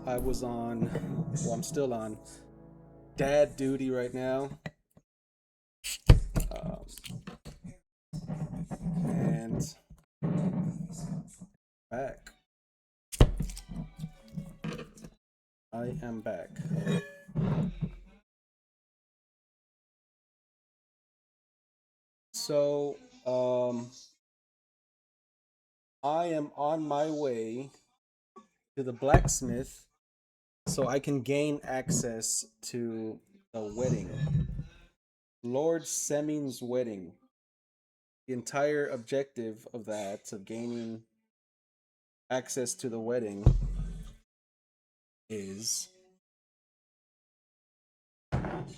I was on, well, I'm still on dad duty right now. Um, and back. I am back. So, I am on my way to the blacksmith so I can gain access to the wedding. Lord Semin's wedding. The entire objective of that, of gaining access to the wedding, is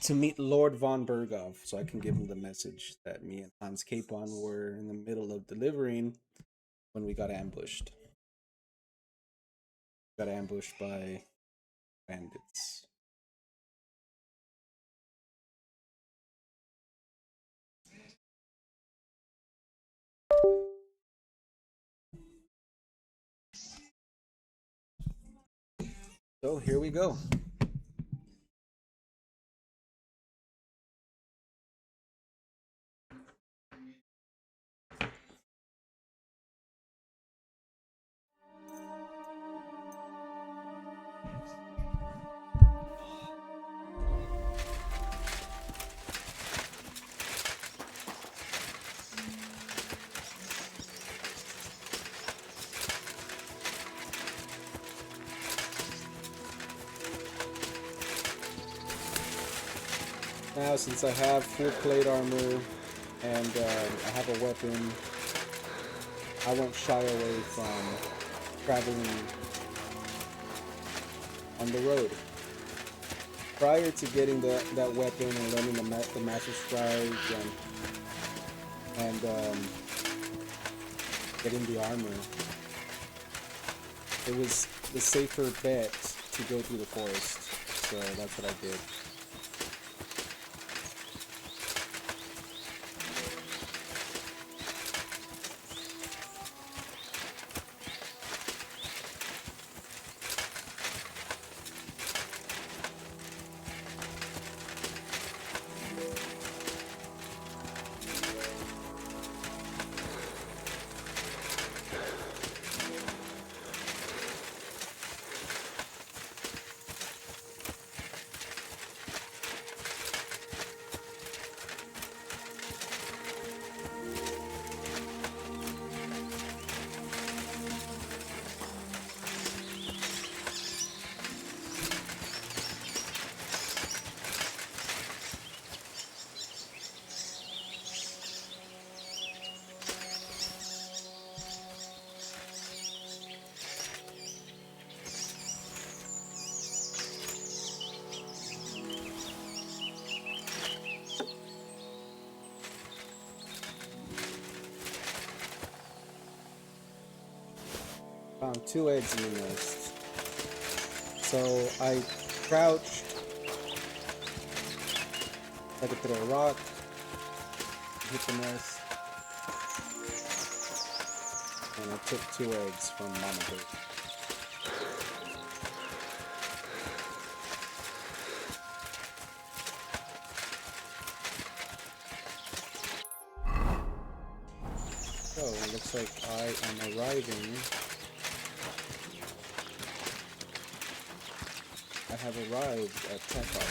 to meet Lord von Berghoff so I can give him the message that me and Hans Capon were in the middle of delivering when we got ambushed. Got ambushed by bandits. So here we go. Now, since I have full plate armor and I have a weapon, I won't shy away from traveling on the road. Prior to getting that weapon and learning the Master Strike and getting the armor, it was the safer bet to go through the forest. So that's what I did. Found 2 eggs in the nest. So I crouched, I could throw a rock, hit the nest, and I took 2 eggs from Mama Bird. So it looks like I am arriving. I have arrived at Tekov.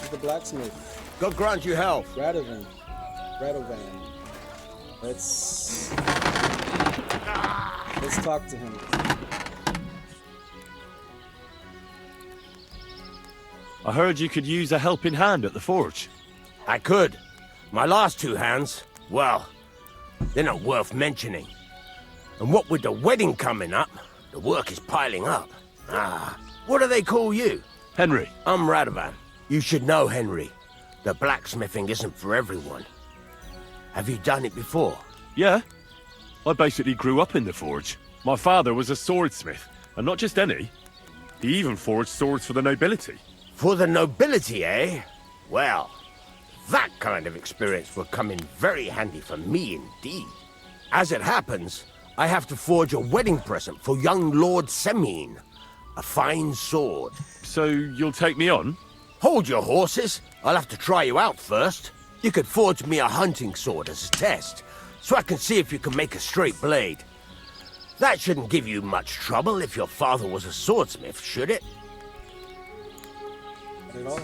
To the blacksmith. God grant you health. Radovan. Let's talk to him. I heard you could use a helping hand at the forge. I could. My last 2 hands, well, they're not worth mentioning. And what with the wedding coming up, the work is piling up. What do they call you? Henry. I'm Radovan. You should know, Henry. The blacksmithing isn't for everyone. Have you done it before? Yeah. I basically grew up in the forge. My father was a swordsmith, and not just any. He even forged swords for the nobility. For the nobility, eh? Well, that kind of experience will come in very handy for me indeed. As it happens, I have to forge a wedding present for young Lord Semine. A fine sword. So you'll take me on? Hold your horses. I'll have to try you out first. You could forge me a hunting sword as a test, so I can see if you can make a straight blade. That shouldn't give you much trouble if your father was a swordsmith, should it? Not at all.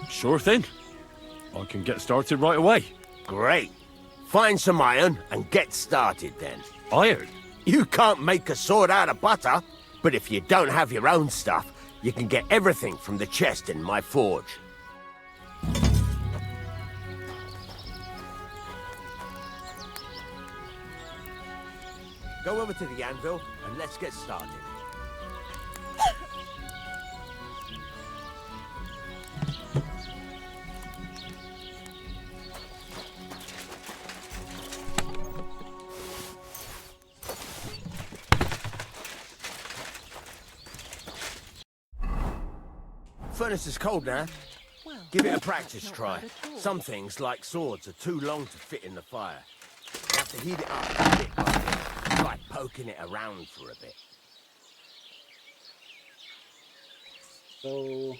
Sure thing. I can get started right away. Great. Find some iron and get started then. Iron? You can't make a sword out of butter, but if you don't have your own stuff, you can get everything from the chest in my forge. Go over to the anvil and let's get started. Furnace is cold now. Give it a practice try. Some things, like swords, are too long to fit in the fire. You have to heat it up bit by bit, like poking it around for a bit. So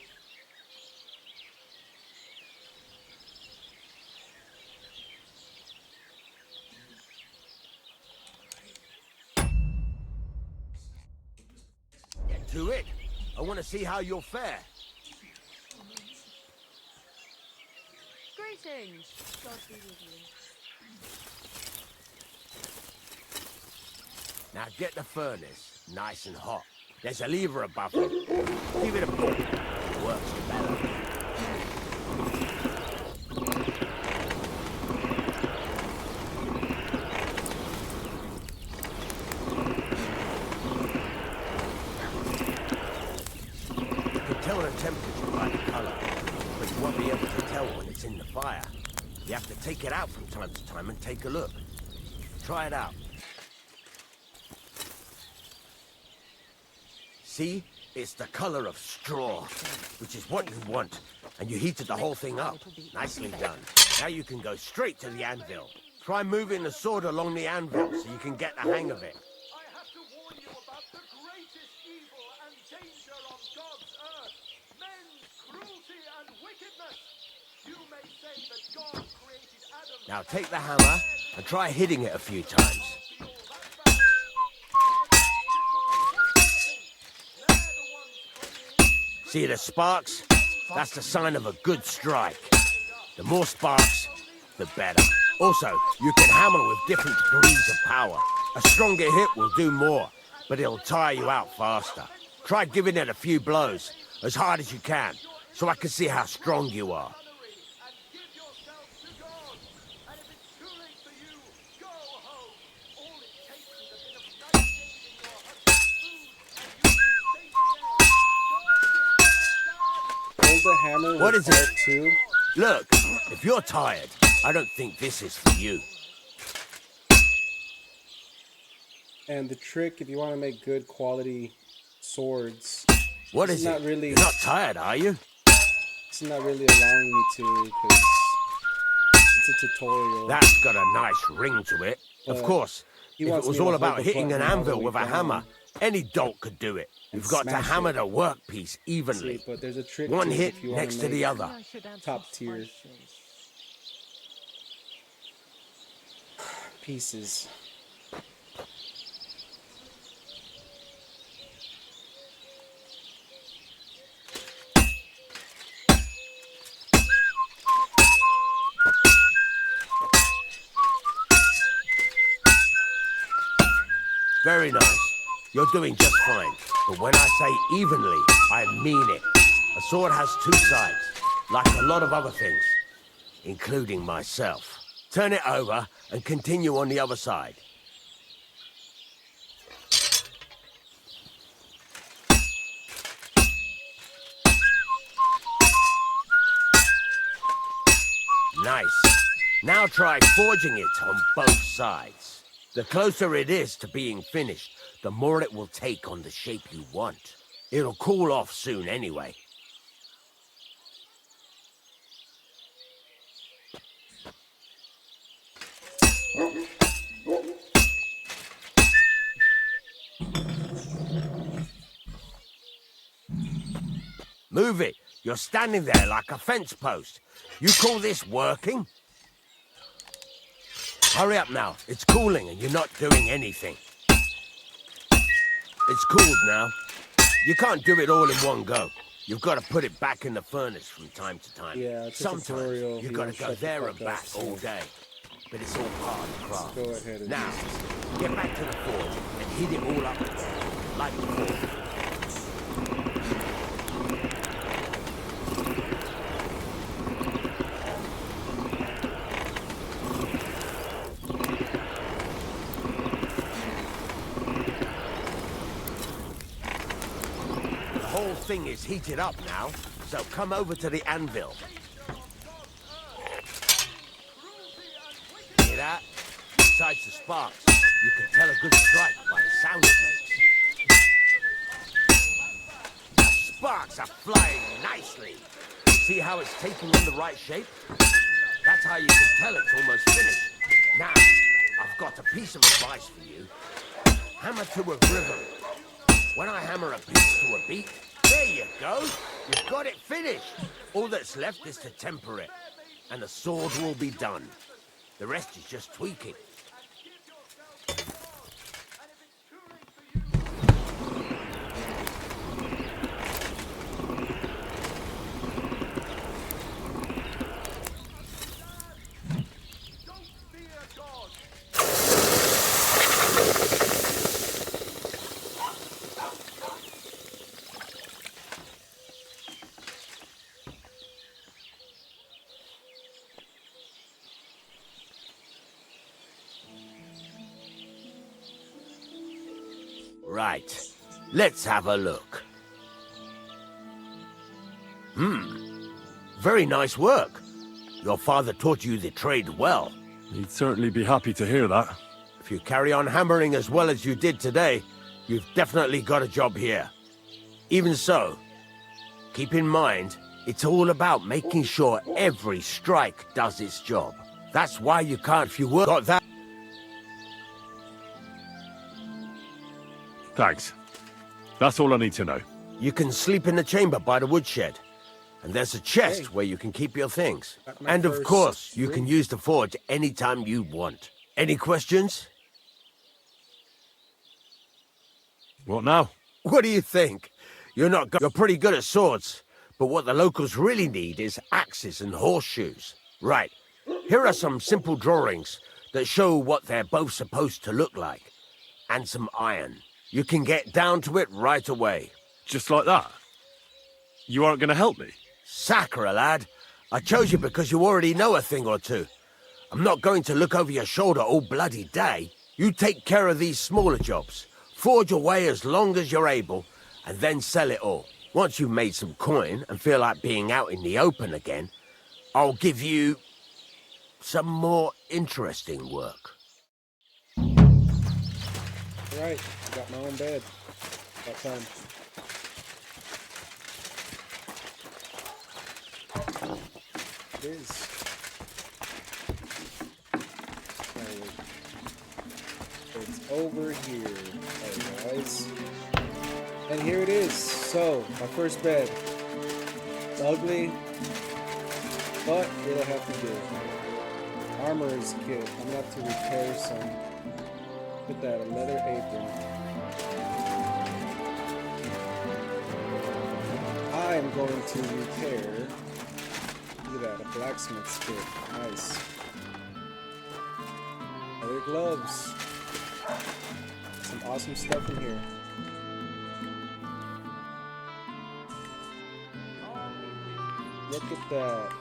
Get to it. I want to see how you'll fare. Greetings. God be with you. Now get the furnace nice and hot. There's a lever above it. Give it a pull. It works better. You can tell the temperature by the color, but you won't be able to tell when it's in the fire. You have to take it out from time to time and take a look. Try it out. See? It's the color of straw, which is what you want. And you heated the whole thing up. Nicely done. Now you can go straight to the anvil. Try moving the sword along the anvil so you can get the hang of it. I have to warn you about the greatest evil and danger on God's earth. Men's cruelty and wickedness. You may say that God created Adam. Now take the hammer and try hitting it a few times. See the sparks? That's the sign of a good strike. The more sparks, the better. Also, you can hammer with different degrees of power. A stronger hit will do more, but it'll tire you out faster. Try giving it a few blows, as hard as you can, so I can see how strong you are. the hammer What with is it? part 2. Look, if you're tired, I don't think this is for you. And the trick, if you want to make good quality swords, What This is is it? not really- You're not tired, are you? it's not really allowing me to because it's a tutorial. That's got a nice ring to it. Of course, he if it wants was me to all hold about the hitting an button all the anvil way with a down hammer, any dolt could do it. and You've got to smash hammer it. the workpiece evenly. See, but there's a trick One to it hit if you wanna next to the make other. I should add top some tier. spices. pieces. Very nice. You're doing just fine. But when I say evenly, I mean it. A sword has two sides, like a lot of other things, including myself. Turn it over and continue on the other side. Nice. Now try forging it on both sides. The closer it is to being finished, the more it will take on the shape you want. It'll cool off soon anyway. Move it. You're standing there like a fence post. You call this working? Hurry up now. It's cooling and you're not doing anything. It's cooled now. You can't do it all in one go. You've got to put it back in the furnace from time to time. Yeah, it's a Sometimes tutorial. you've You got don't to go shut the there fuck and up, back so all day. But it's all part of the craft. go ahead and Now, get back to the forge and heat it all up like before. The whole thing is heated up now, so come over to the anvil. Hear that? Besides the sparks, you can tell a good strike by the sound it makes. The sparks are flying nicely. See how it's taking on the right shape? That's how you can tell it's almost finished. Now, I've got a piece of advice for you. Hammer to a rhythm. When I hammer a piece to a beat, there you go. You've got it finished. All that's left is to temper it, and the sword will be done. The rest is just tweaking. Right. Let's have a look. Very nice work. Your father taught you the trade well. He'd certainly be happy to hear that. If you carry on hammering as well as you did today, you've definitely got a job here. Even so, keep in mind, it's all about making sure every strike does its job. That's why you can't, if you got that. Thanks. That's all I need to know. You can sleep in the chamber by the woodshed. And there's a chest Hey. where you can keep your things. Got my And of first course, you can room. use the forge anytime you want. Any questions? What now? What do you think? You're pretty good at swords, but what the locals really need is axes and horseshoes. Right. Here are some simple drawings that show what they're both supposed to look like. And some iron. You can get down to it right away. Just like that? You aren't going to help me? Sacre, lad. I chose you because you already know a thing or two. I'm not going to look over your shoulder all bloody day. You take care of these smaller jobs. Forge away as long as you're able, and then sell it all. Once you've made some coin and feel like being out in the open again, I'll give you some more interesting work. Right, I got my own bed. About time. It is. Alright. It's over here. Alright, guys. And here it is. So, my first bed. It's ugly, but it'll have to do. Armorer's kit. I'm gonna have to repair some. Look at that, a leather apron. I'm going to repair. Look at that, a blacksmith's kit. Nice. Leather gloves. Some awesome stuff in here. Look at that.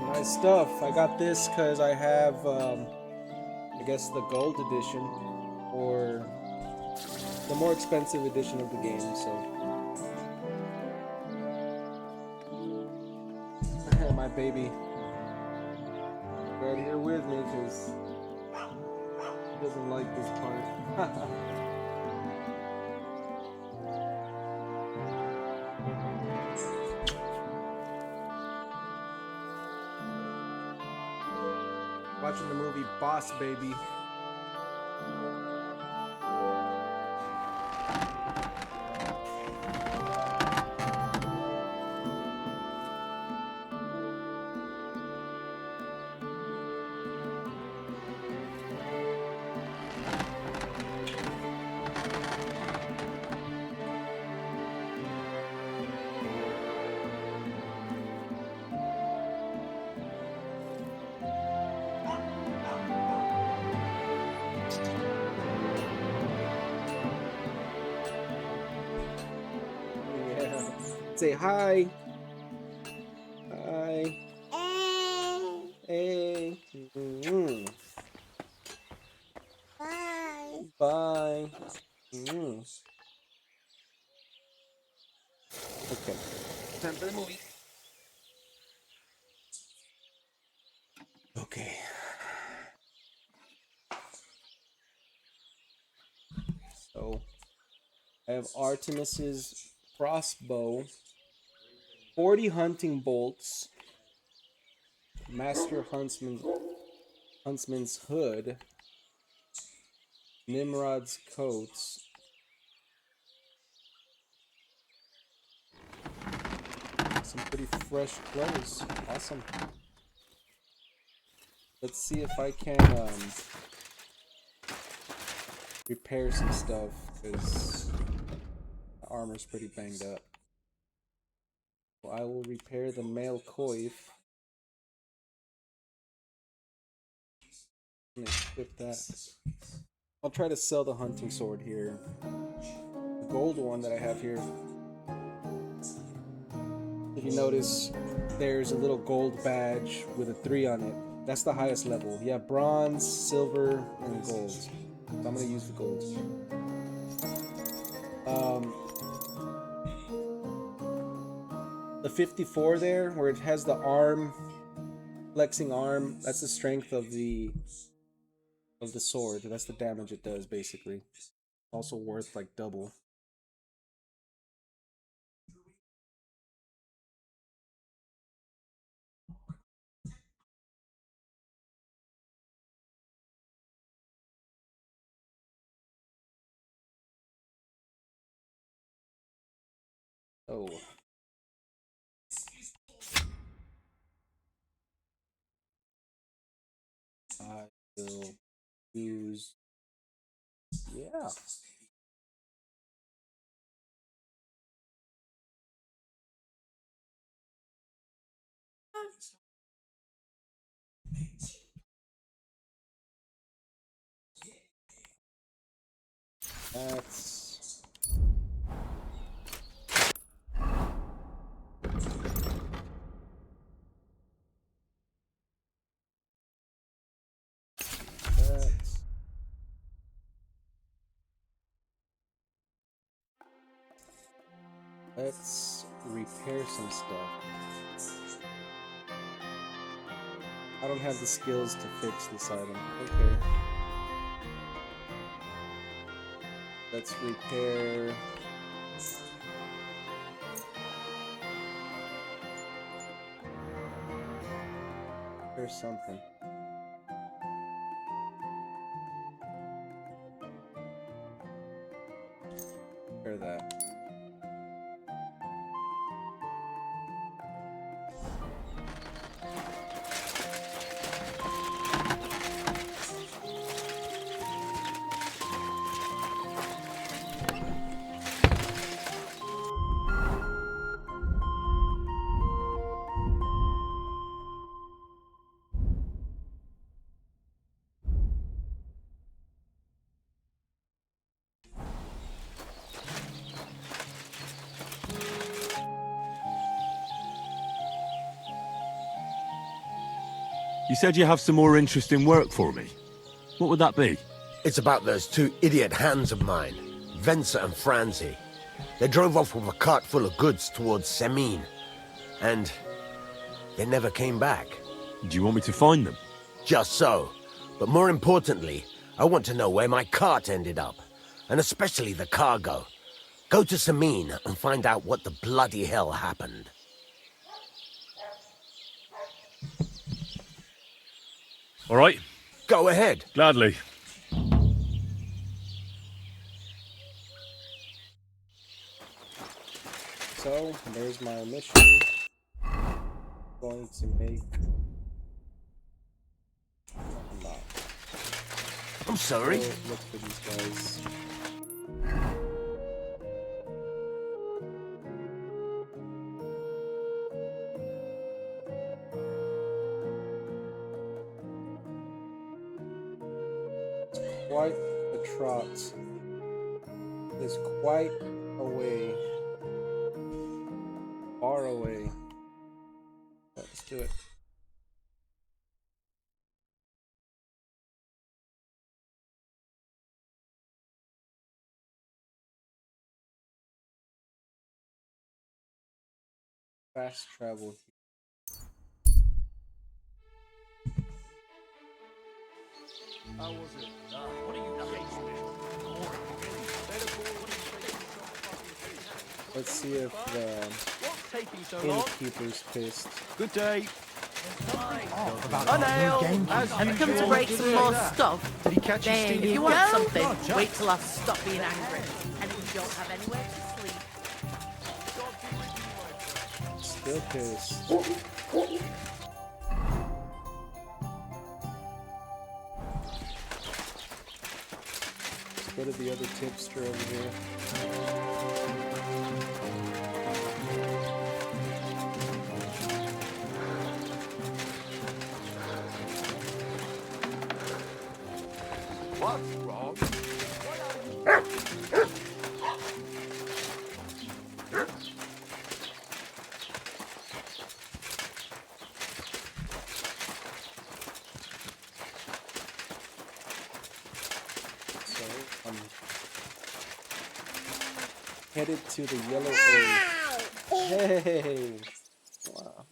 Nice stuff. I got this because I have, I guess, the gold edition or the more expensive edition of the game. So baby. Right here with me, because he doesn't like this part. Watching the movie Boss Baby. Yeah. Say hi. Hi. Hey. Mm. Bye. Mm. Okay. Time for the movie. Okay. So I have Artemis's crossbow, 40 hunting bolts, Master Huntsman's hood, Nimrod's coats. Some pretty fresh clothes. Awesome. Let's see if I can repair some stuff, because the armor's pretty banged up. So I will repair the mail coif. And equip that. I'll try to sell the hunting sword here. The gold one that I have here. If you notice, there's a little gold badge with a 3 on it. That's the highest level. You have bronze, silver, and gold. So I'm gonna use the gold. The 54 there, where it has the arm, flexing arm, that's the strength of the sword. That's the damage it does, basically. Also worth like double. Oh. I will use, yeah. That's that. Let's repair some stuff. I don't have the skills to fix this item. Okay. Let's repair. Repair something. Repair that. You said you have some more interesting work for me. What would that be? It's about those 2 idiot hands of mine, Venser and Franzi. They drove off with a cart full of goods towards Semine. And They never came back. Do you want me to find them? Just so. But more importantly, I want to know where my cart ended up. And especially the cargo. Go to Samine and find out what the bloody hell happened. All right, Go ahead. gladly. So, there's my mission. Going to make... unlock. I'm sorry. Go look for these guys. It's quite a trot. It's quite away. Far away. Let's do it. Fast travel. How was it? What are you Let's see if the What's taking so long? innkeeper's pissed. Good day. A nail! Have you come to break some more stuff? Did he catch you There, stealing? if you want something, wait till I stop being angry. And if you don't have anywhere to sleep, Still pissed. Let's go to the other tipster over here. What's wrong? So I'm headed to the yellow area. Hey! Wow.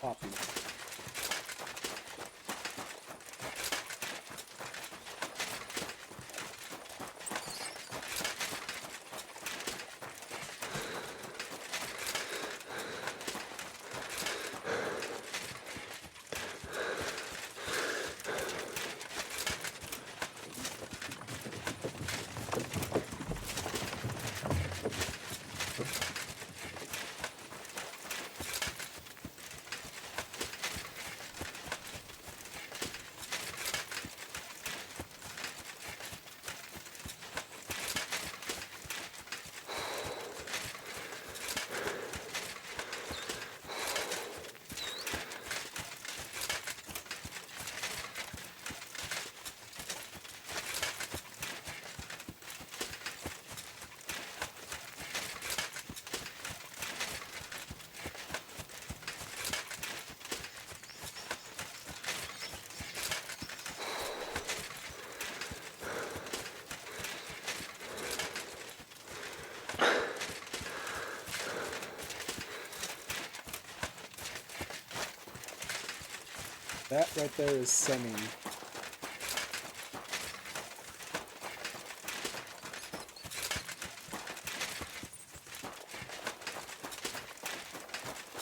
Poppy. That right there is sending.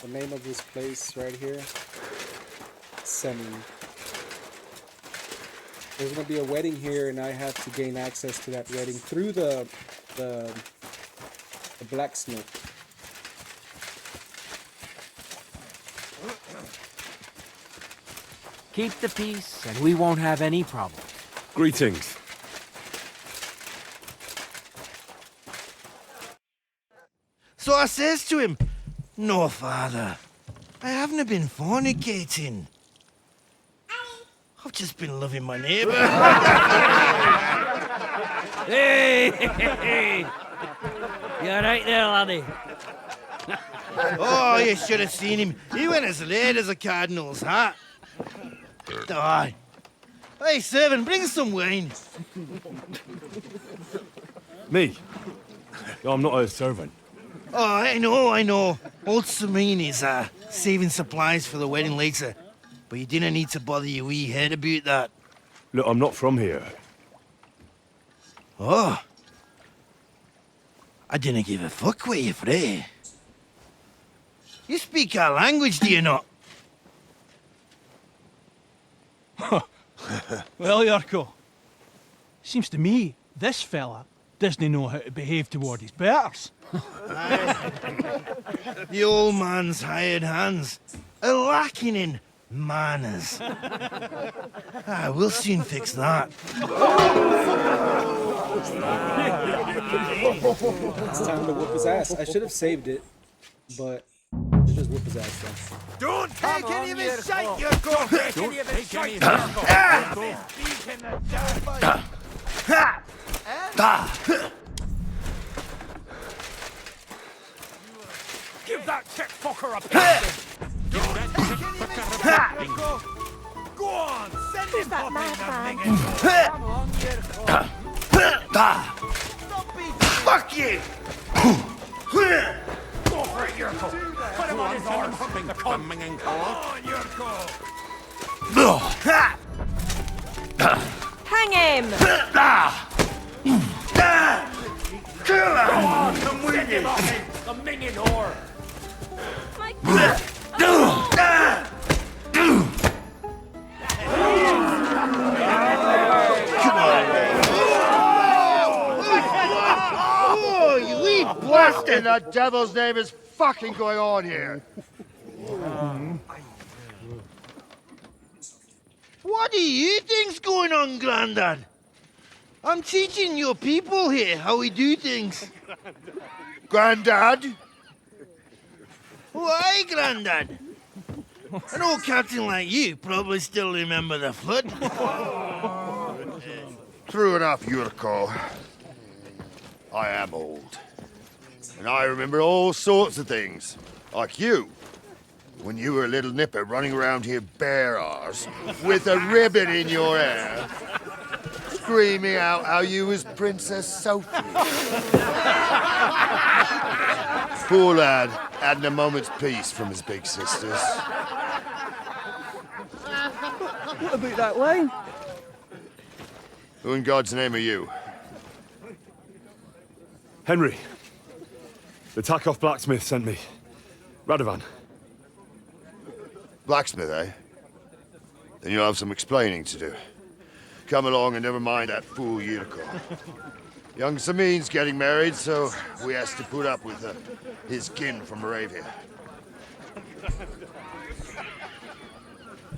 The name of this place right here, sending. There's gonna be a wedding here, and I have to gain access to that wedding through the blacksmith. Keep the peace, and we won't have any problems. Greetings. So I says to him, "No, father, I haven't been fornicating. I've just been loving my neighbour." Hey! You alright there, laddie? Oh, you should have seen him. He went as late as a cardinal's hat. Aye. Hey, servant, bring some wine. Me? I'm not a servant. Oh, I know. Old Samine is saving supplies for the wedding later. But you didn't need to bother your wee head about that. Look, I'm not from here. Oh. I didn't give a fuck what you're frae. You speak our language, do you not? Well, Yurko, seems to me this fella doesn't know how to behave toward his betters. The old man's hired hands are lacking in manners. We'll soon fix that. It's time to whoop his ass. I should have saved it, but let's just whoop his ass then. Don't take any of his shite, you go! Don't take any of his shite! Give that chick fucker a pounding! Don't take any of his shite! Go on, send him that fucking madman? Fuck you! Go for it, Yurko! Put him on his arms! Coming in, come on, Yurko! Hang him! Kill him! Come with him, the minging whore! Oh, you wee blast in the devil's name is fucking going on here? What do you think's going on, Grandad? I'm teaching your people here how we do things. Grandad? Why, Grandad? An old captain like you probably still remember the flood. True enough, Yurko. I am old. And I remember all sorts of things. Like you. When you were a little nipper running around here bare arse, with a ribbon in your hair, screaming out how you was Princess Sophie. Poor lad, hadn't a moment's peace from his big sisters. What about that line? Who in God's name are you? Henry. The Takeoff blacksmith sent me. Radovan. Blacksmith, eh? Then you'll have some explaining to do. Come along and never mind that fool Yurko. Young Samin's getting married, so we has to put up with his kin from Moravia.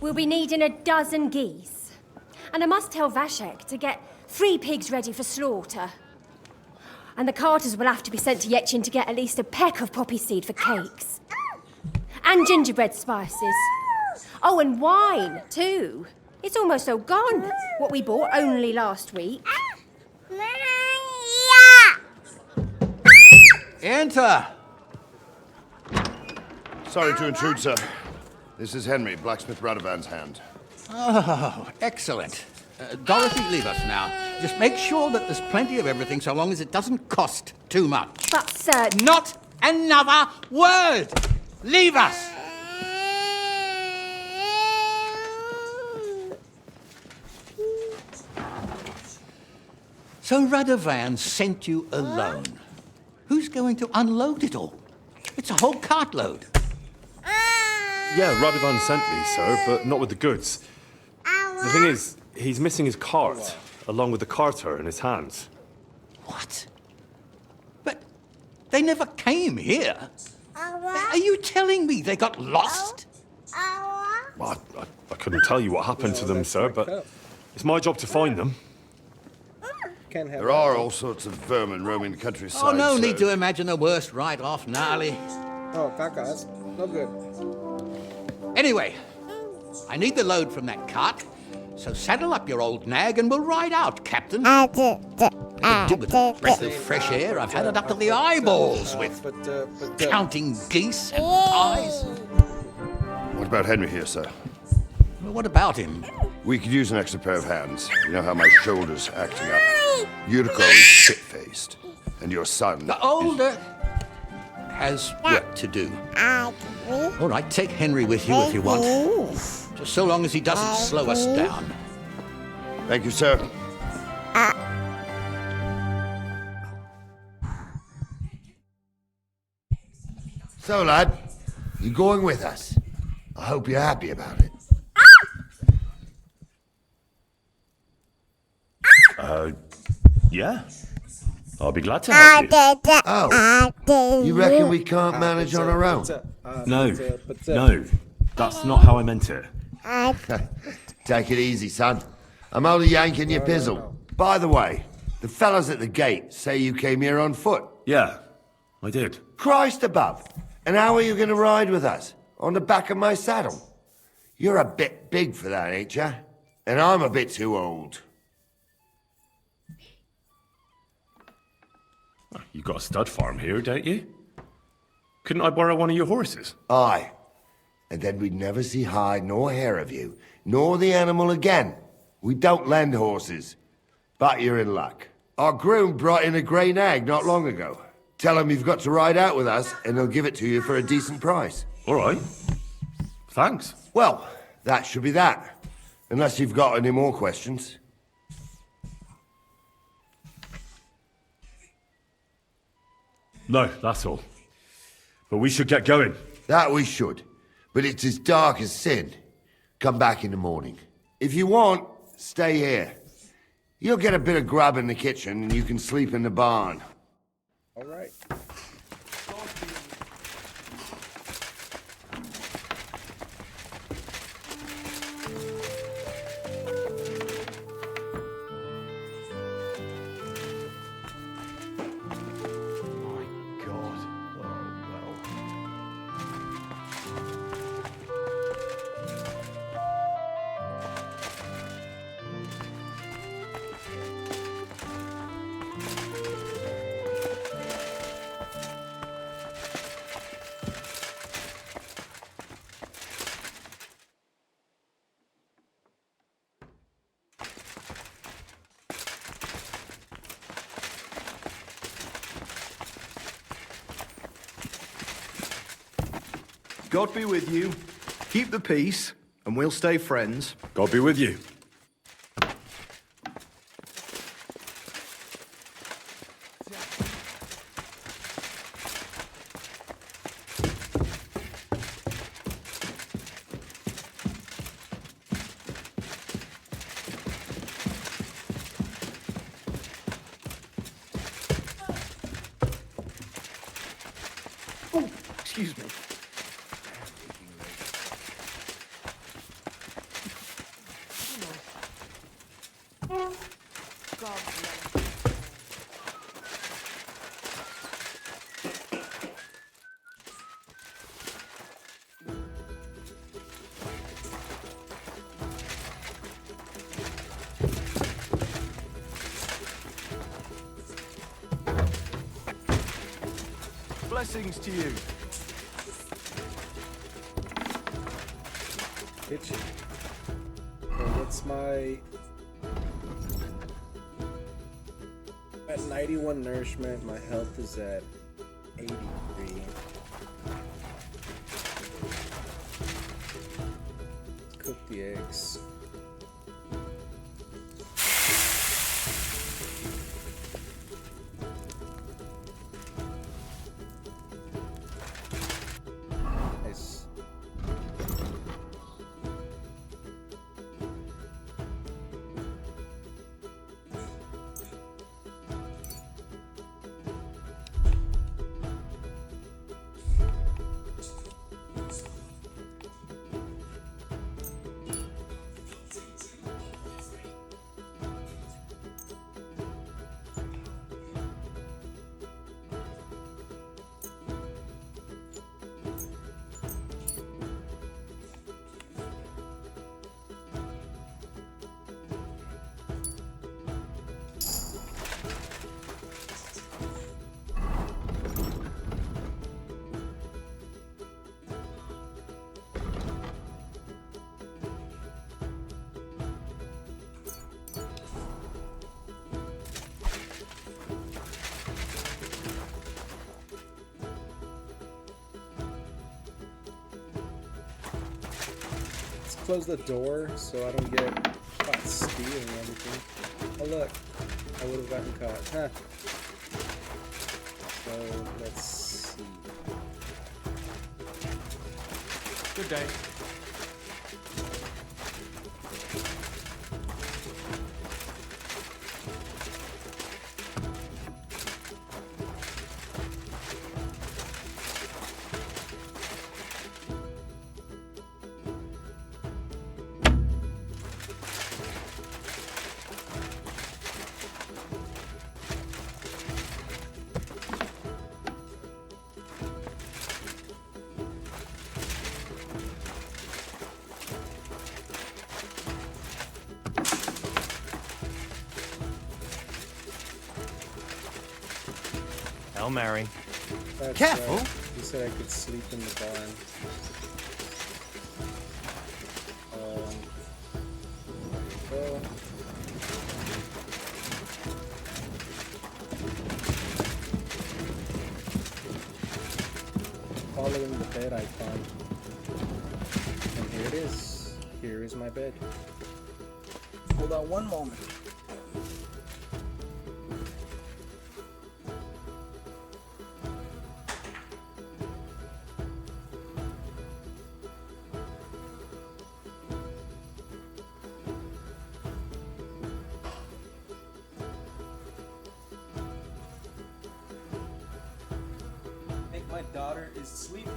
We'll be needing a dozen geese. And I must tell Vashek to get 3 pigs ready for slaughter. And the carters will have to be sent to Yetchin to get at least a peck of poppy seed for cakes. And gingerbread spices. Oh, and wine, too. It's almost all gone. What we bought only last week. Enter! Sorry to intrude, sir. This is Henry, blacksmith Radovan's hand. Oh, excellent. Dorothy, leave us now. Just make sure that there's plenty of everything so long as it doesn't cost too much. But, sir... Not another word! Leave us! So Radovan sent you alone. Who's going to unload it all? It's a whole cartload. Yeah, Radovan sent me, sir, but not with the goods. The thing is, he's missing his cart, along with the carter in his hands. What? But they never came here. Are you telling me they got lost? Well, I couldn't tell you what happened to them, sir, but it's my job to find them. Can't have There are all sorts of vermin roaming the countryside. Oh, no sir. need to imagine the worst right off, gnarly. Oh, cacas. No good. Anyway, I need the load from that cart, so saddle up your old nag and we'll ride out, Captain. With a breath of fresh air, I've had it up to the eyeballs with counting geese and pies. What about Henry here, sir? Well, what about him? We could use an extra pair of hands. You know how my shoulder's acting up. Yuriko is shit-faced. And your son... The older has work to do. All right, take Henry with you if you want. Just so long as he doesn't slow us down. Thank you, sir. So, lad, you going with us? I hope you're happy about it. Yeah. I'll be glad to help you. Oh, you reckon we can't manage on our own? No, that's not how I meant it. Take it easy, son. I'm only yanking your pizzle. By the way, the fellas at the gate say you came here on foot. Yeah, I did. Christ above. And how are you going to ride with us? On the back of my saddle? You're a bit big for that, ain't ya? And I'm a bit too old. You got a stud farm here, don't you? Couldn't I borrow one of your horses? Aye. And then we'd never see hide nor hair of you, nor the animal again. We don't lend horses. But you're in luck. Our groom brought in a grey nag not long ago. Tell him you've got to ride out with us, and he'll give it to you for a decent price. All right. Thanks. Well, that should be that. Unless you've got any more questions. No, that's all. But we should get going. That we should. But it's as dark as sin. Come back in the morning. If you want, stay here. You'll get a bit of grub in the kitchen, and you can sleep in the barn. All right. God be with you. Keep the peace, and we'll stay friends. God be with you. Oh, excuse me. Blessings to you. Itchy. What's my... At 91 nourishment, my health is at 83. Cook the eggs. Let's close the door so I don't get caught stealing everything. Oh look, I would have gotten caught. Huh. So let's see. Good day. Hail Mary. That's Careful. right. He said I could sleep in the barn. Well, following the bed icon. And here it is. Here is my bed. Hold on one moment. I think my daughter is sleeping.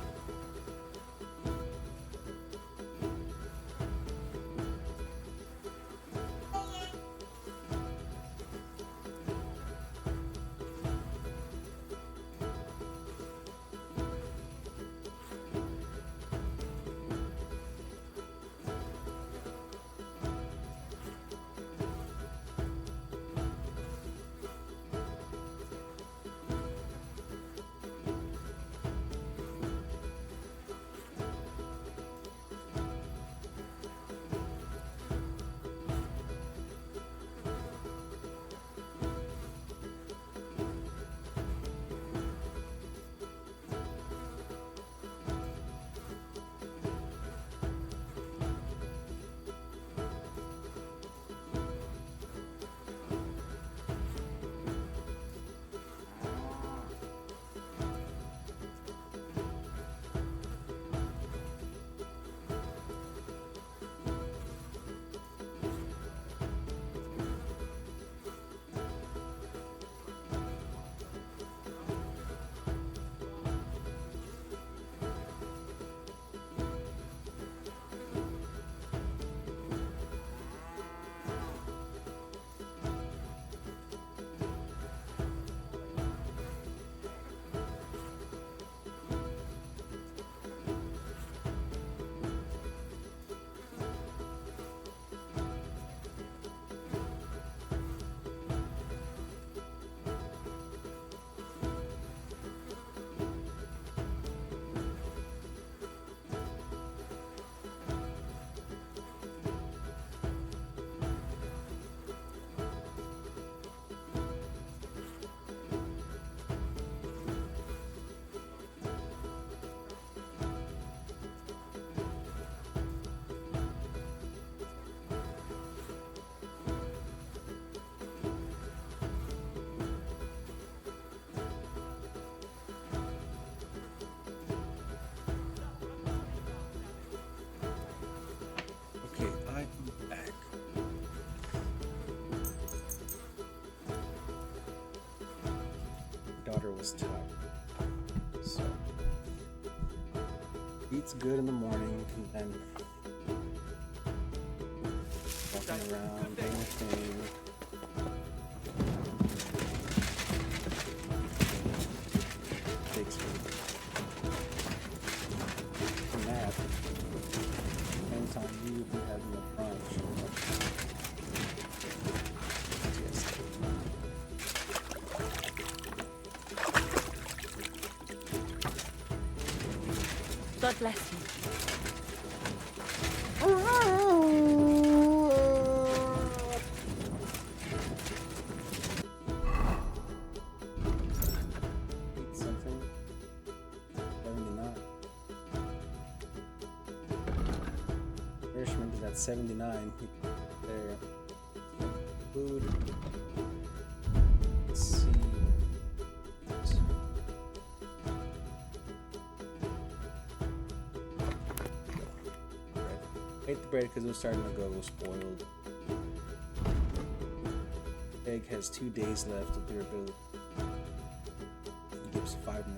Okay, I am back. Daughter was tired, so eats good in the morning and then walking around doing a thing. Takes a nap. Same time you would be having a brunch. Yes. God bless you. Eat something. 79. Where's at 79. There. Food. Let's see. I ate the bread because it was starting to go spoiled. Egg has 2 days left of durability. It gives 5 more.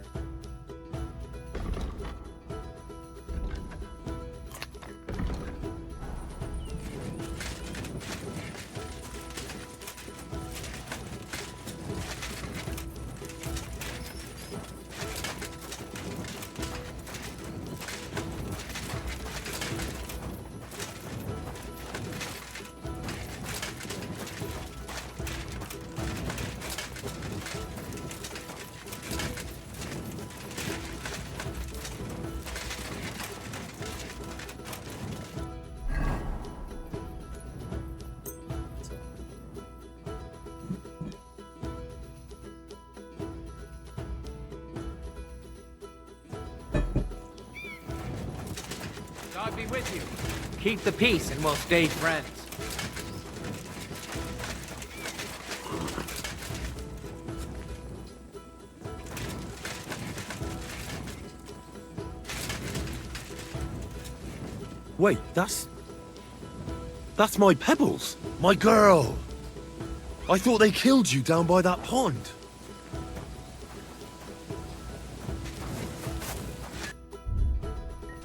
God be with you. Keep the peace and we'll stay friends. Wait, that's my Pebbles. My girl. I thought they killed you down by that pond.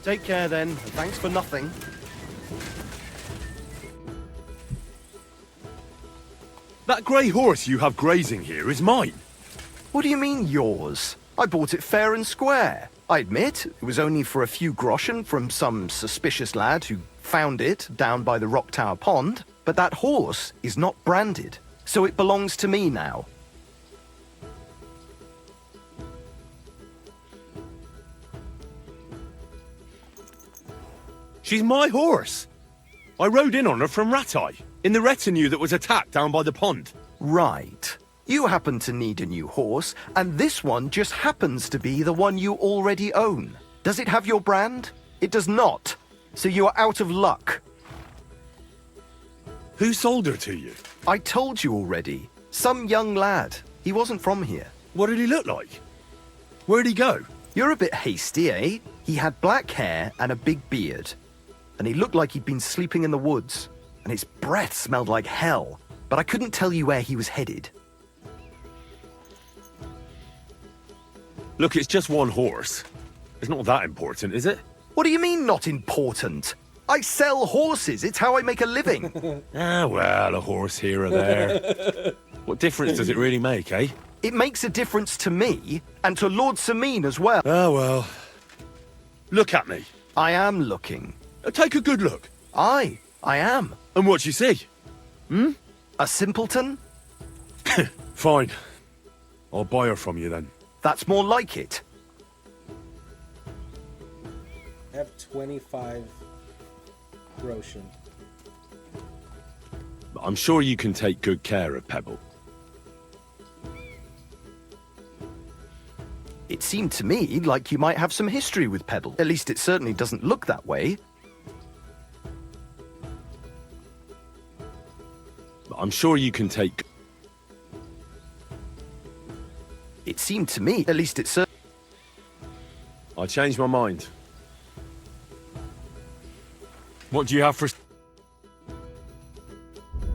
Take care then, and thanks for nothing. That grey horse you have grazing here is mine. What do you mean, yours? I bought it fair and square. I admit, it was only for a few groschen from some suspicious lad who found it down by the Rock Tower Pond, but that horse is not branded, so it belongs to me now. She's my horse. I rode in on her from Ratai, in the retinue that was attacked down by the pond. Right. You happen to need a new horse, and this one just happens to be the one you already own. Does it have your brand? It does not. So you are out of luck. Who sold her to you? I told you already. Some young lad. He wasn't from here. What did he look like? Where'd he go? You're a bit hasty, eh? He had black hair and a big beard. And he looked like he'd been sleeping in the woods. And his breath smelled like hell. But I couldn't tell you where he was headed. Look, it's just one horse. It's not that important, is it? What do you mean, not important? I sell horses. It's how I make a living. Well, a horse here or there. What difference does it really make, eh? It makes a difference to me, and to Lord Sameen as well. Oh, well. Look at me. I am looking. Take a good look. Aye, I am. And what you see? A simpleton? Fine. I'll buy her from you then. That's more like it. I have 25 groschen. I'm sure you can take good care of Pebble. It seemed to me like you might have some history with Pebble. At least it certainly doesn't look that way. I'm sure you can take... It seemed to me, at least it certainly... I changed my mind. What do you have for...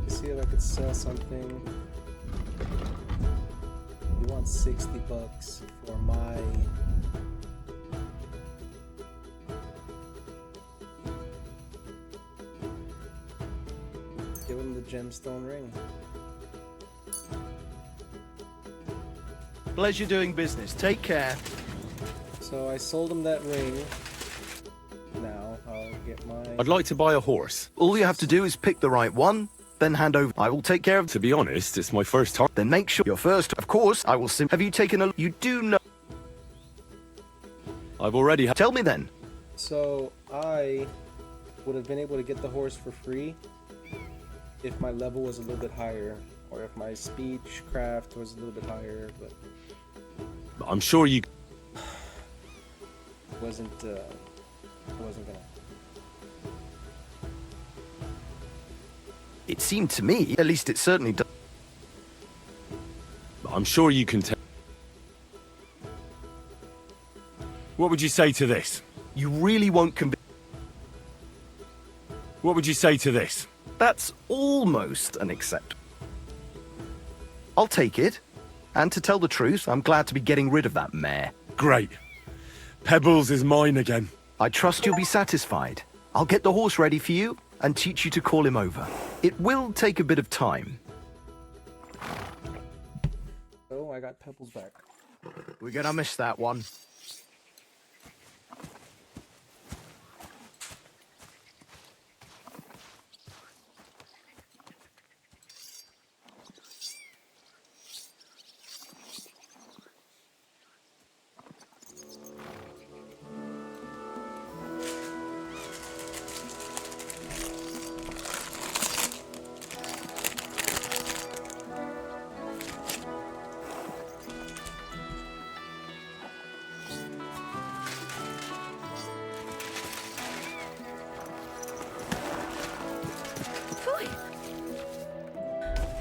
Let's see if I could sell something. You want 60 bucks for my... Give him the gemstone ring. Pleasure doing business. Take care. So I sold him that ring. Now I'll get my... I'd like to buy a horse. All you have to do is pick the right one, then hand over. I will take care of... To be honest, it's my first time. Then make sure you're first. Of course, I will have you taken a... You do know... I've already... Tell me then. So I would have been able to get the horse for free if my level was a little bit higher, or if my speech craft was a little bit higher, but I'm sure you... wasn't gonna. It seemed to me, at least it certainly does. I'm sure you can tell. What would you say to this? You really won't convince. What would you say to this? That's almost an accept. I'll take it. And to tell the truth, I'm glad to be getting rid of that mare. Great. Pebbles is mine again. I trust you'll be satisfied. I'll get the horse ready for you and teach you to call him over. It will take a bit of time. Oh, I got Pebbles back. We're gonna miss that one.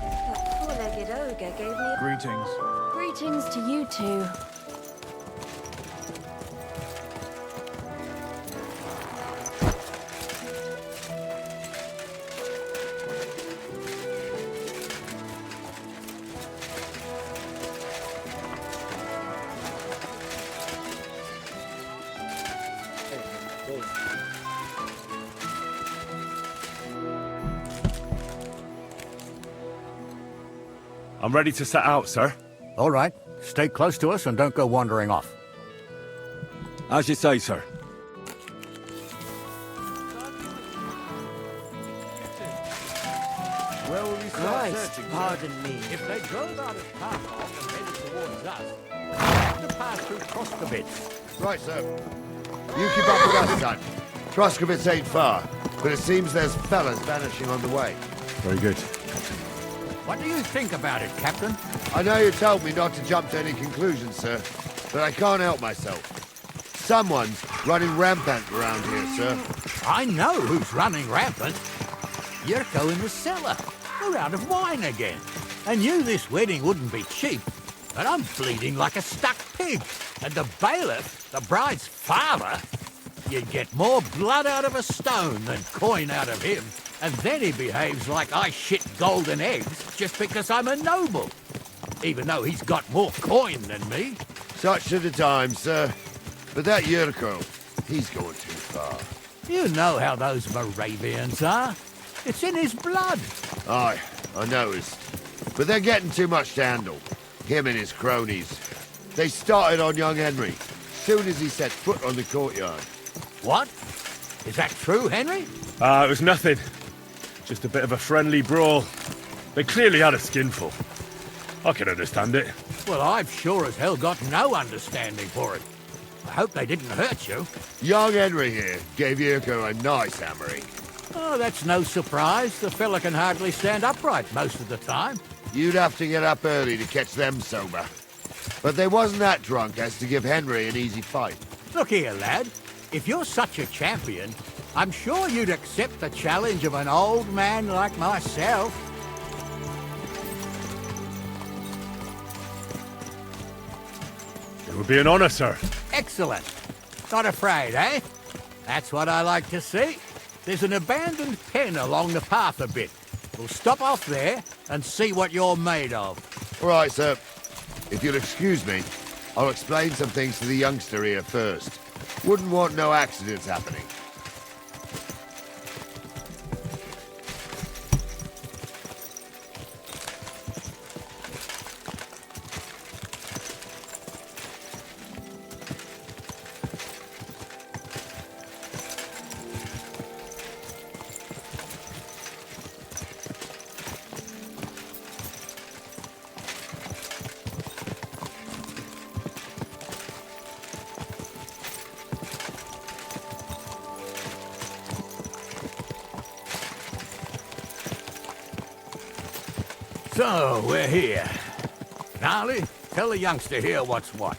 That four-legged ogre gave me Greetings. greetings to you two. I'm ready to set out, sir. All right. Stay close to us and don't go wandering off. As you say, sir. Where will we Christ, pardon me. If they drove out of Tarkov and headed towards us, we'll have to pass through Troskovitz. Right, sir. You keep up with us, son. Troskovitz ain't far, but it seems there's fellas vanishing on the way. Very good. What do you think about it, Captain? I know you told me not to jump to any conclusions, sir, but I can't help myself. Someone's running rampant around here, sir. I know who's running rampant. Yurko in the cellar. We're out of wine again. I knew this wedding wouldn't be cheap, but I'm bleeding like a stuck pig. And the bailiff, the bride's father, you'd get more blood out of a stone than coin out of him. And then he behaves like I shit golden eggs just because I'm a noble. Even though he's got more coin than me. Such are the times, sir. But that Yurko, he's going too far. You know how those Moravians are. It's in his blood. Aye, I noticed. But they're getting too much to handle. Him and his cronies. They started on young Henry, soon as he set foot on the courtyard. What? Is that true, Henry? It was nothing. Just a bit of a friendly brawl. They clearly had a skinful. I can understand it. Well, I've sure as hell got no understanding for it. I hope they didn't hurt you. Young Henry here gave Yurko a nice hammering. Oh, that's no surprise. The fella can hardly stand upright most of the time. You'd have to get up early to catch them sober. But they wasn't that drunk as to give Henry an easy fight. Look here, lad. If you're such a champion, I'm sure you'd accept the challenge of an old man like myself. It would be an honor, sir. Excellent. Not afraid, eh? That's what I like to see. There's an abandoned pen along the path a bit. We'll stop off there and see what you're made of. All right, sir. If you'll excuse me, I'll explain some things to the youngster here first. Wouldn't want no accidents happening. So, we're here. Gnarly, tell the youngster here what's what.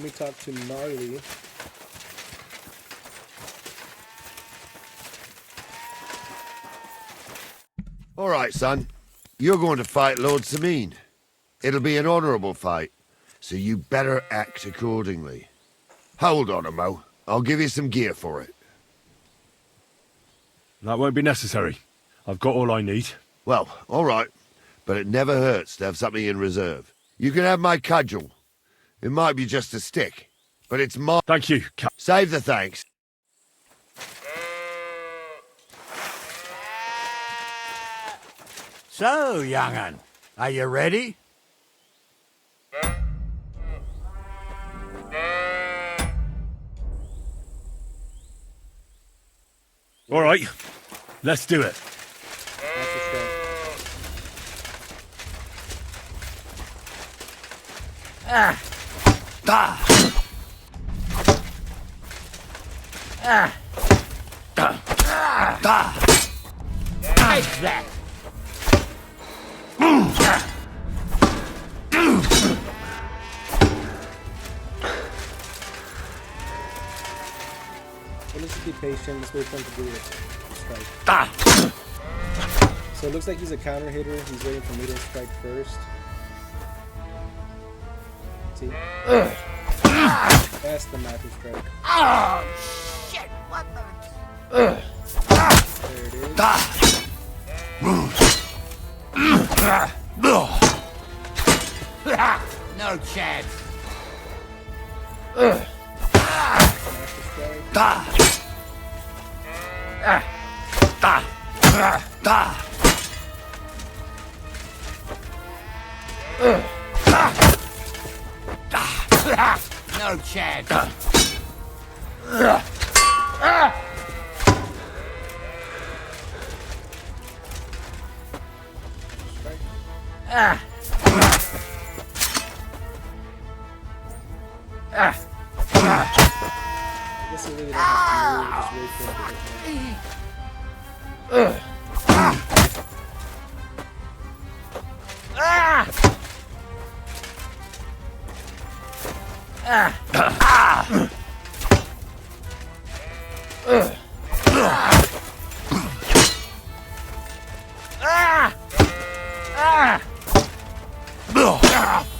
Let me talk to Gnarly. All right, son. You're going to fight Lord Samine. It'll be an honorable fight, so you better act accordingly. Hold on, Mo. I'll give you some gear for it. That won't be necessary. I've got all I need. Well, all right. But it never hurts to have something in reserve. You can have my cudgel. It might be just a stick, but it's my... Thank you, Save the thanks. So, young'un, are you ready? All right, let's do it. Ah! Ah! Ah! Ah! Take that! Well, let's just be patient. Let's wait for him to do it. Strike. So it looks like he's a counter hitter. He's waiting for me to strike first. See? That's the master strike. Oh, shit! What the... There it is. No chance. No chance. I guess he really doesn't have to move. Just wait for him to hit me.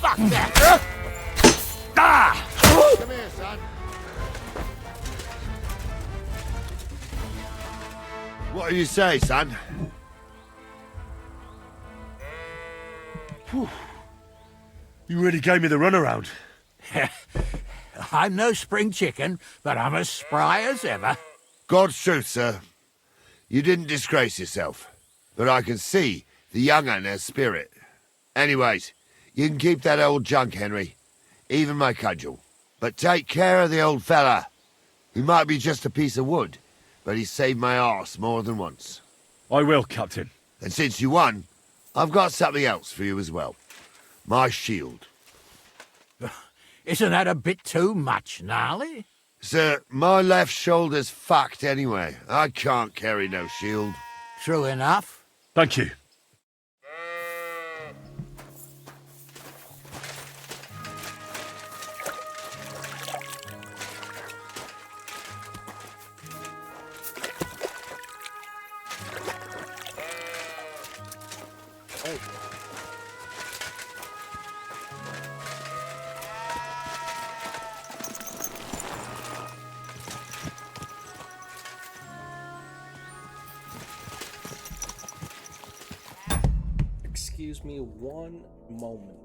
Fuck that! Come here, son. What do you say, son? Whew. You really gave me the runaround. I'm no spring chicken, but I'm as spry as ever. God's truth, sir. You didn't disgrace yourself, but I can see the young'un has spirit. Anyways, you can keep that old junk, Henry. Even my cudgel. But take care of the old fella. He might be just a piece of wood, but he saved my arse more than once. I will, Captain. And since you won, I've got something else for you as well. My shield. Isn't that a bit too much, Gnarly? Sir, my left shoulder's fucked anyway. I can't carry no shield. True enough. Thank you. Excuse me one moment.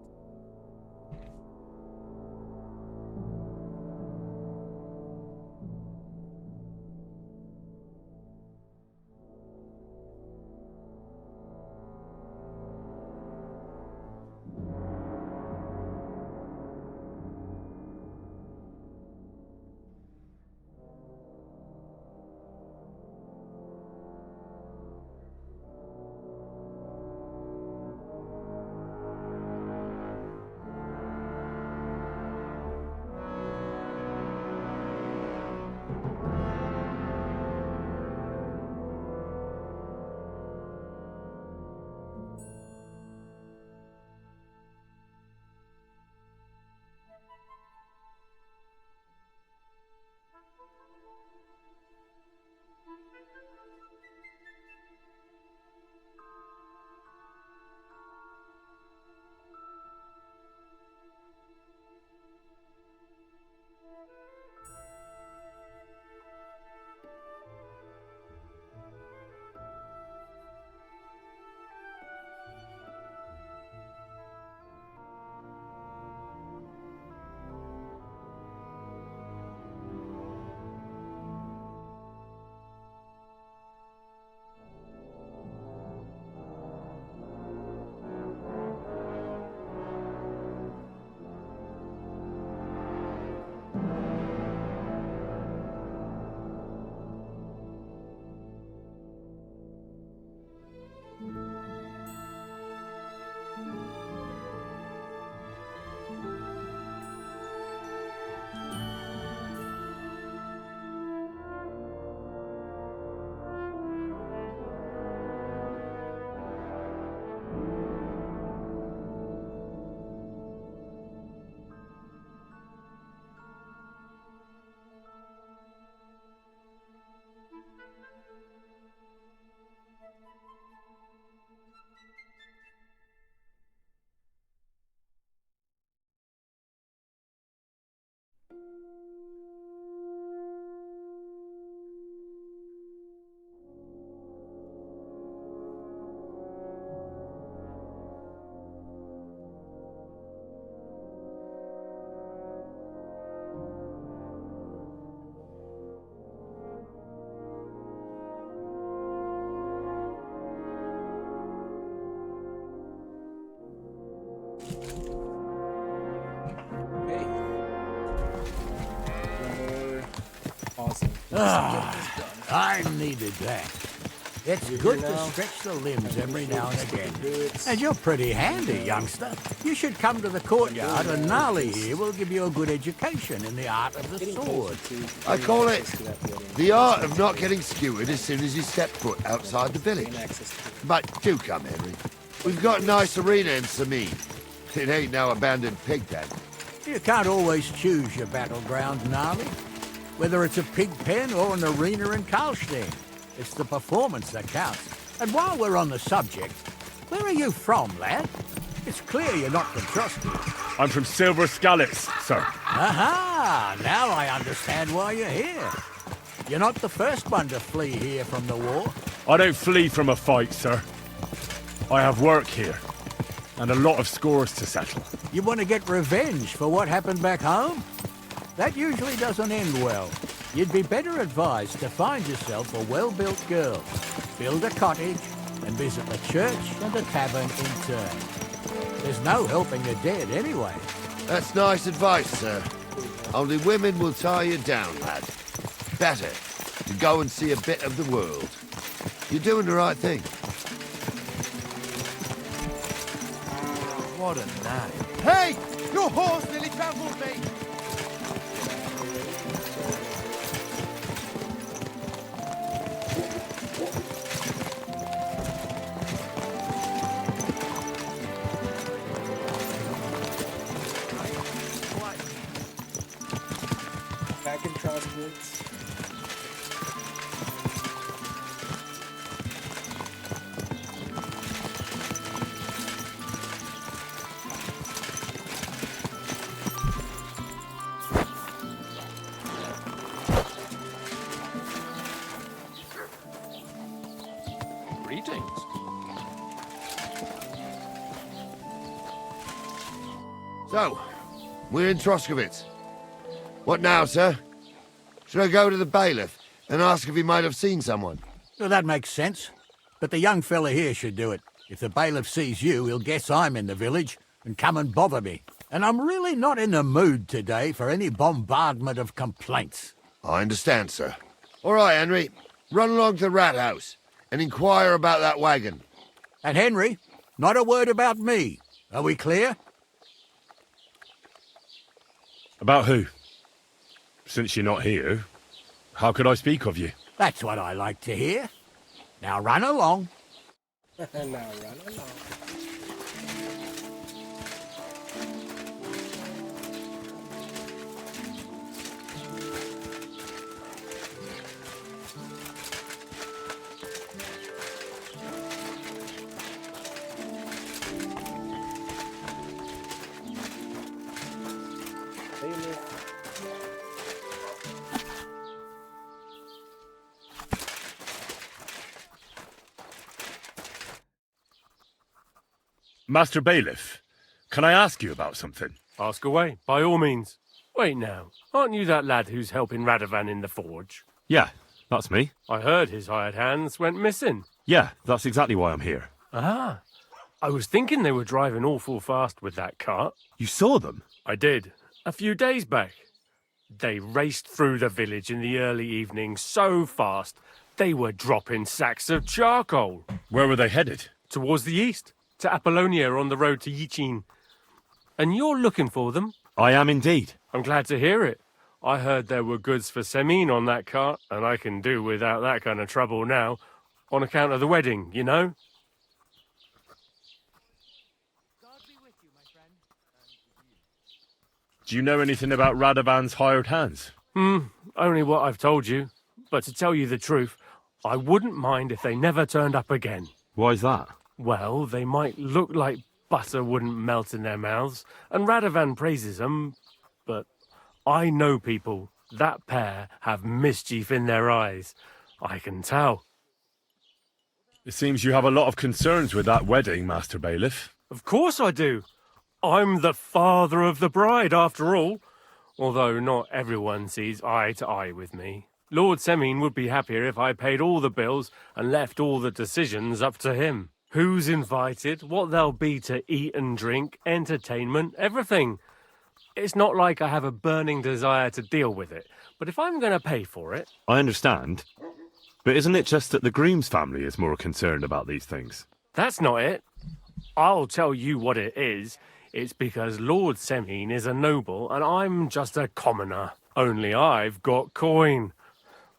amazing. I needed that. It's good to stretch the limbs every now and again. And you're pretty handy, youngster. You should come to the courtyard and Gnarly here will give you a good education in the art of the sword. I call it the art of not getting skewered as soon as you step foot outside the village. But do come, Henry. We've got a nice arena in Samin. It ain't no abandoned pig pen. You can't always choose your battleground, Gnarly. Whether it's a pig pen or an arena in Karlstein. It's the performance that counts. And while we're on the subject, where are you from, lad? It's clear you're not from Trusty. I'm from Silver Scallops, sir. Aha! Now I understand why you're here. You're not the first one to flee here from the war. I don't flee from a fight, sir. I have work here, and a lot of scores to settle. You want to get revenge for what happened back home? That usually doesn't end well. You'd be better advised to find yourself a well-built girl, build a cottage, and visit the church and the tavern in turn. There's no helping the dead anyway. That's nice advice, sir. Only women will tie you down, lad. Better to go and see a bit of the world. You're doing the right thing. What a night. Hey! Your horse nearly trampled me! Back in Trustwoods. Greetings. So, we're in Troskovitz. What now, sir? Should I go to the bailiff and ask if he might have seen someone? Well, that makes sense. But the young fella here should do it. If the bailiff sees you, he'll guess I'm in the village and come and bother me. And I'm really not in the mood today for any bombardment of complaints. I understand, sir. All right, Henry. Run along to the rat house and inquire about that wagon. And Henry, not a word about me. Are we clear? About who? Since you're not here, how could I speak of you? That's what I like to hear. Now run along. Now run along. Master Bailiff, can I ask you about something? Ask away, by all means. Wait now, aren't you that lad who's helping Radovan in the forge? Yeah, that's me. I heard his hired hands went missing. Yeah, that's exactly why I'm here. Ah, I was thinking they were driving awful fast with that cart. You saw them? I did, a few days back. They raced through the village in the early evening so fast, they were dropping sacks of charcoal. Where were they headed? Towards the east, to Apollonia on the road to Yichin. And you're looking for them? I am indeed. I'm glad to hear it. I heard there were goods for Semin on that cart, and I can do without that kind of trouble now, on account of the wedding, you know? Do you know anything about Radovan's hired hands? Only what I've told you. But to tell you the truth, I wouldn't mind if they never turned up again. Why's that? Well, they might look like butter wouldn't melt in their mouths, and Radovan praises them, but I know people. That pair have mischief in their eyes. I can tell. It seems you have a lot of concerns with that wedding, Master Bailiff. Of course I do. I'm the father of the bride, after all. Although not everyone sees eye to eye with me. Lord Semin would be happier if I paid all the bills and left all the decisions up to him. Who's invited, what there'll be to eat and drink, entertainment, everything. It's not like I have a burning desire to deal with it, but if I'm going to pay for it... I understand. But isn't it just that the groom's family is more concerned about these things? That's not it. I'll tell you what it is. It's because Lord Semine is a noble and I'm just a commoner. Only I've got coin.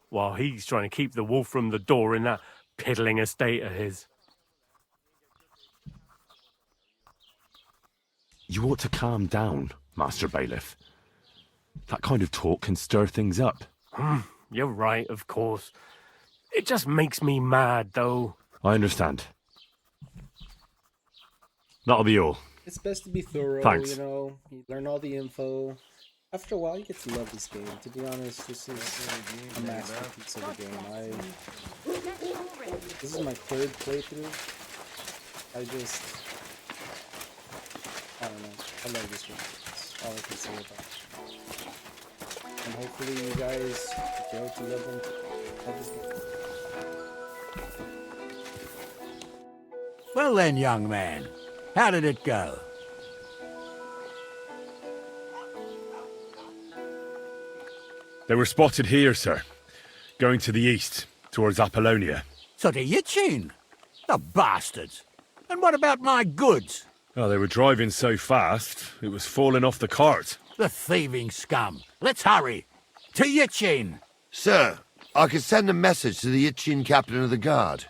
While he's trying to keep the wolf from the door in that piddling estate of his. You ought to calm down, Master Bailiff. That kind of talk can stir things up. You're right, of course. It just makes me mad, though. I understand. That'll be all. It's best to be thorough, Thanks. you know. You learn all the info. After a while, you get to love this game. To be honest, this is a masterpiece of a game. This is my third playthrough. I don't know. I love this game. That's all I can say about it. And hopefully you guys go to love this game. Well then, young man, how did it go? They were spotted here, sir. Going to the east, towards Apollonia. So to Yitchin? The bastards! And what about my goods? Oh, they were driving so fast, it was falling off the cart. The thieving scum. Let's hurry. To Yitchin! Sir, I can send a message to the Itchin captain of the guard.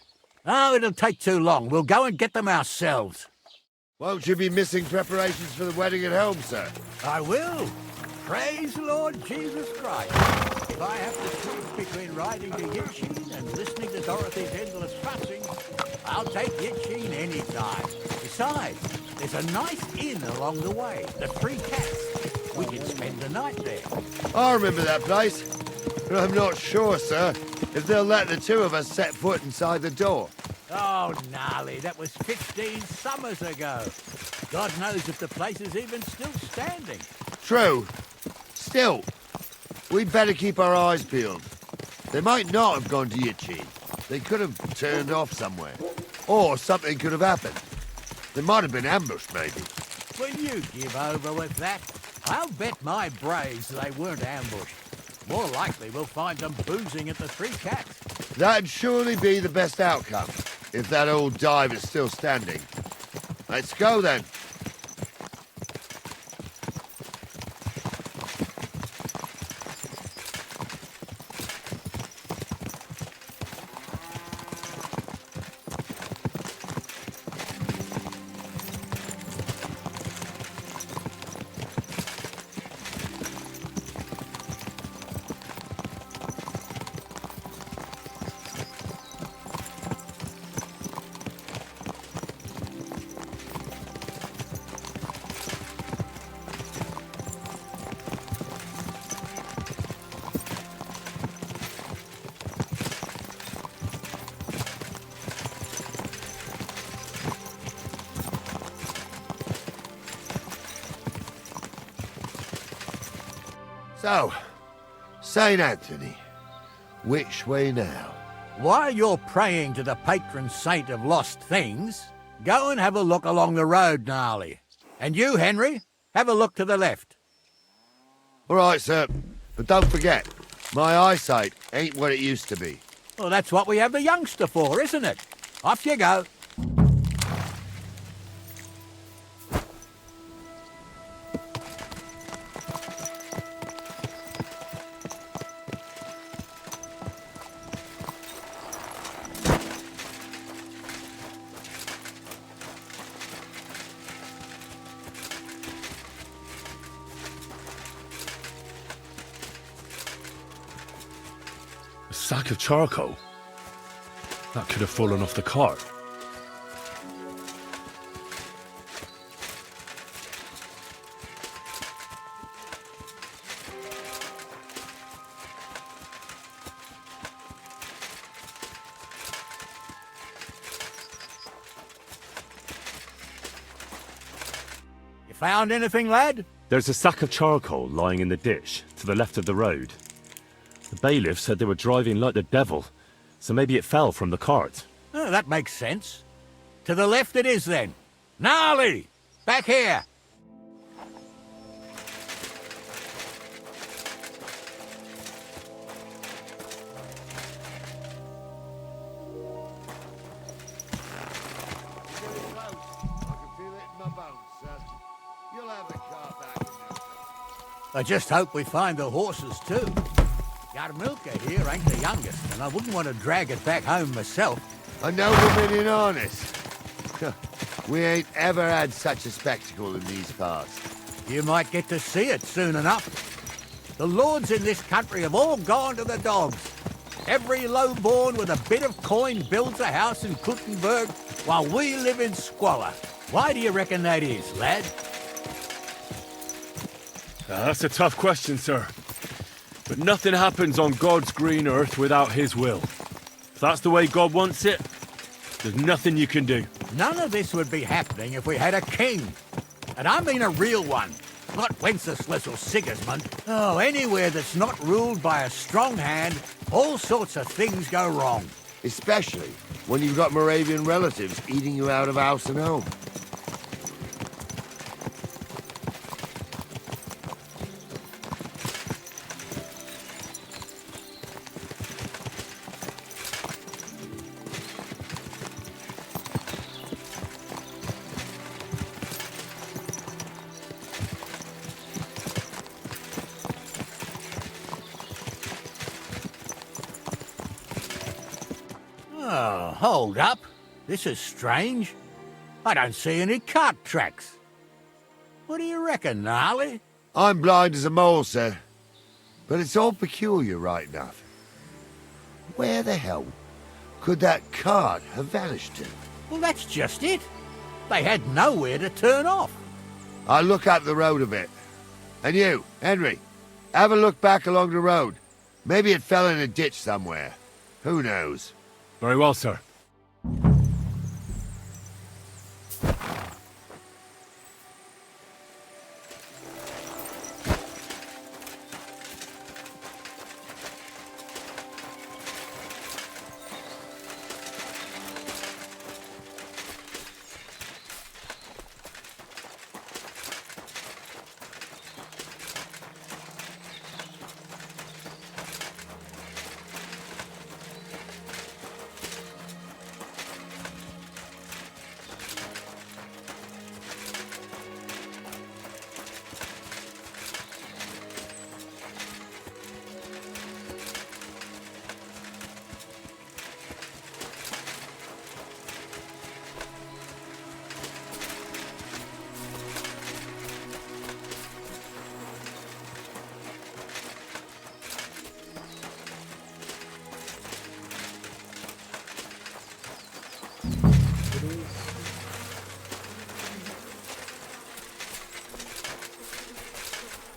Oh, it'll take too long. We'll go and get them ourselves. Won't you be missing preparations for the wedding at home, sir? I will. Praise the Lord Jesus Christ. If I have to choose between riding to Yitchin and listening to Dorothy's endless fussing, I'll take Yitchin any time. Besides, there's a nice inn along the way, the Three Cats. We can spend the night there. I remember that place, but I'm not sure, sir, if they'll let the two of us set foot inside the door. Oh, gnarly, that was 15 summers ago. God knows if the place is even still standing. True. Still, we'd better keep our eyes peeled. They might not have gone to Yitchin. They could have turned off somewhere. Or something could have happened. They might have been ambushed, maybe. Will you give over with that? I'll bet my braves they weren't ambushed. More likely we'll find them boozing at the Three Cats. That'd surely be the best outcome, if that old dive is still standing. Let's go, then. So, St. Anthony, which way now? While you're praying to the patron saint of lost things, go and have a look along the road, Gnarly. And you, Henry, have a look to the left. All right, sir. But don't forget, my eyesight ain't what it used to be. Well, that's what we have the youngster for, isn't it? Off you go. A sack of charcoal? That could have fallen off the cart. You found anything, lad? There's a sack of charcoal lying in the ditch to the left of the road. The bailiff said they were driving like the devil, so maybe it fell from the cart. Oh, that makes sense. To the left it is, then. Gnarly! Back here! I just hope we find the horses too. Yarmilka here ain't the youngest, and I wouldn't want to drag it back home myself. A nobleman in harness. We ain't ever had such a spectacle in these parts. You might get to see it soon enough. The lords in this country have all gone to the dogs. Every lowborn with a bit of coin builds a house in Kuttenberg while we live in squalor. Why do you reckon that is, lad? That's a tough question, sir. But nothing happens on God's green earth without his will. If that's the way God wants it, there's nothing you can do. None of this would be happening if we had a king. And I mean a real one. Not Wenceslas or Sigismund. Oh, anywhere that's not ruled by a strong hand, all sorts of things go wrong. Especially when you've got Moravian relatives eating you out of house and home. Oh, hold up. This is strange. I don't see any cart tracks. What do you reckon, Gnarly? I'm blind as a mole, sir. But it's all peculiar, right enough. Where the hell could that cart have vanished to? Well, that's just it. They had nowhere to turn off. I'll look up the road a bit. And you, Henry, have a look back along the road. Maybe it fell in a ditch somewhere. Who knows? Very well, sir.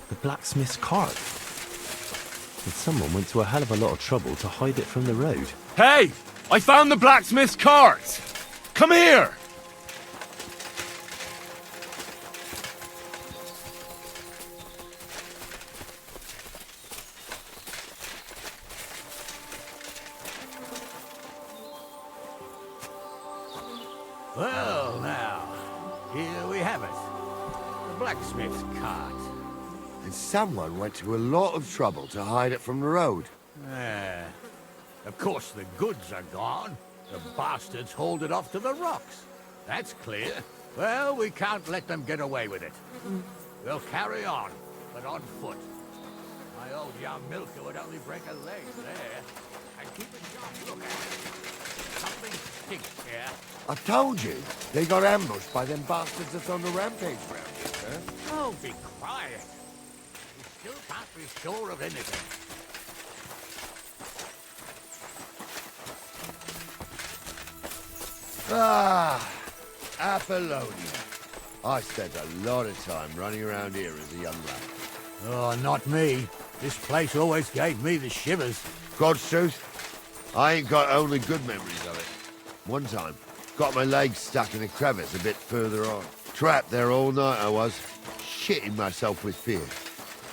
The blacksmith's cart. And someone went to a hell of a lot of trouble to hide it from the road. Hey! I found the blacksmith's cart! Come here! Well, now, here we have it. The blacksmith's cart. And someone went to a lot of trouble to hide it from the road. Of course, the goods are gone. The bastards hauled it off to the rocks. That's clear. Well, we can't let them get away with it. We'll carry on, but on foot. My old young milker would only break a leg there. And keep a sharp lookout. Something stinks here. I told you, they got ambushed by them bastards that's on the rampage round here, sir. Oh, be quiet. You still can't be sure of anything. Ah, Apollonia. I spent a lot of time running around here as a young lad. Oh, not me. This place always gave me the shivers. God's truth, I ain't got only good memories of it. One time, got my legs stuck in a crevice a bit further on. Trapped there all night I was, shitting myself with fear.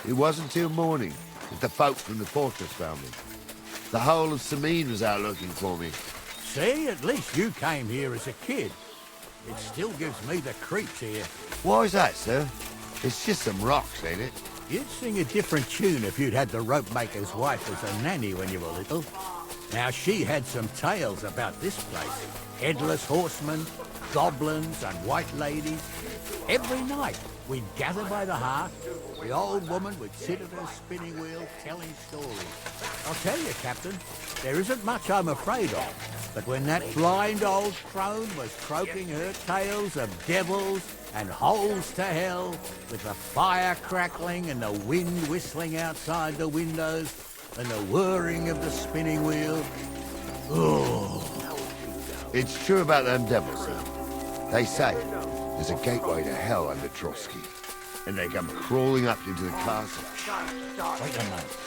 It wasn't till morning that the folk from the fortress found me. The whole of Samine was out looking for me. See, at least you came here as a kid. It still gives me the creeps here. Why is that, sir? It's just some rocks, ain't it? You'd sing a different tune if you'd had the rope maker's wife as a nanny when you were little. Now, she had some tales about this place. Headless horsemen, goblins and white ladies. Every night, We'd gather by the hearth. The old woman would sit at her spinning wheel telling stories. I'll tell you, Captain, there isn't much I'm afraid of. But when that blind old crone was croaking her tales of devils and holes to hell, with the fire crackling and the wind whistling outside the windows, and the whirring of the spinning wheel, oh. It's true about them devils, sir. They say there's a gateway to hell under Trotsky, and they come crawling up into the castle. Wait a moment.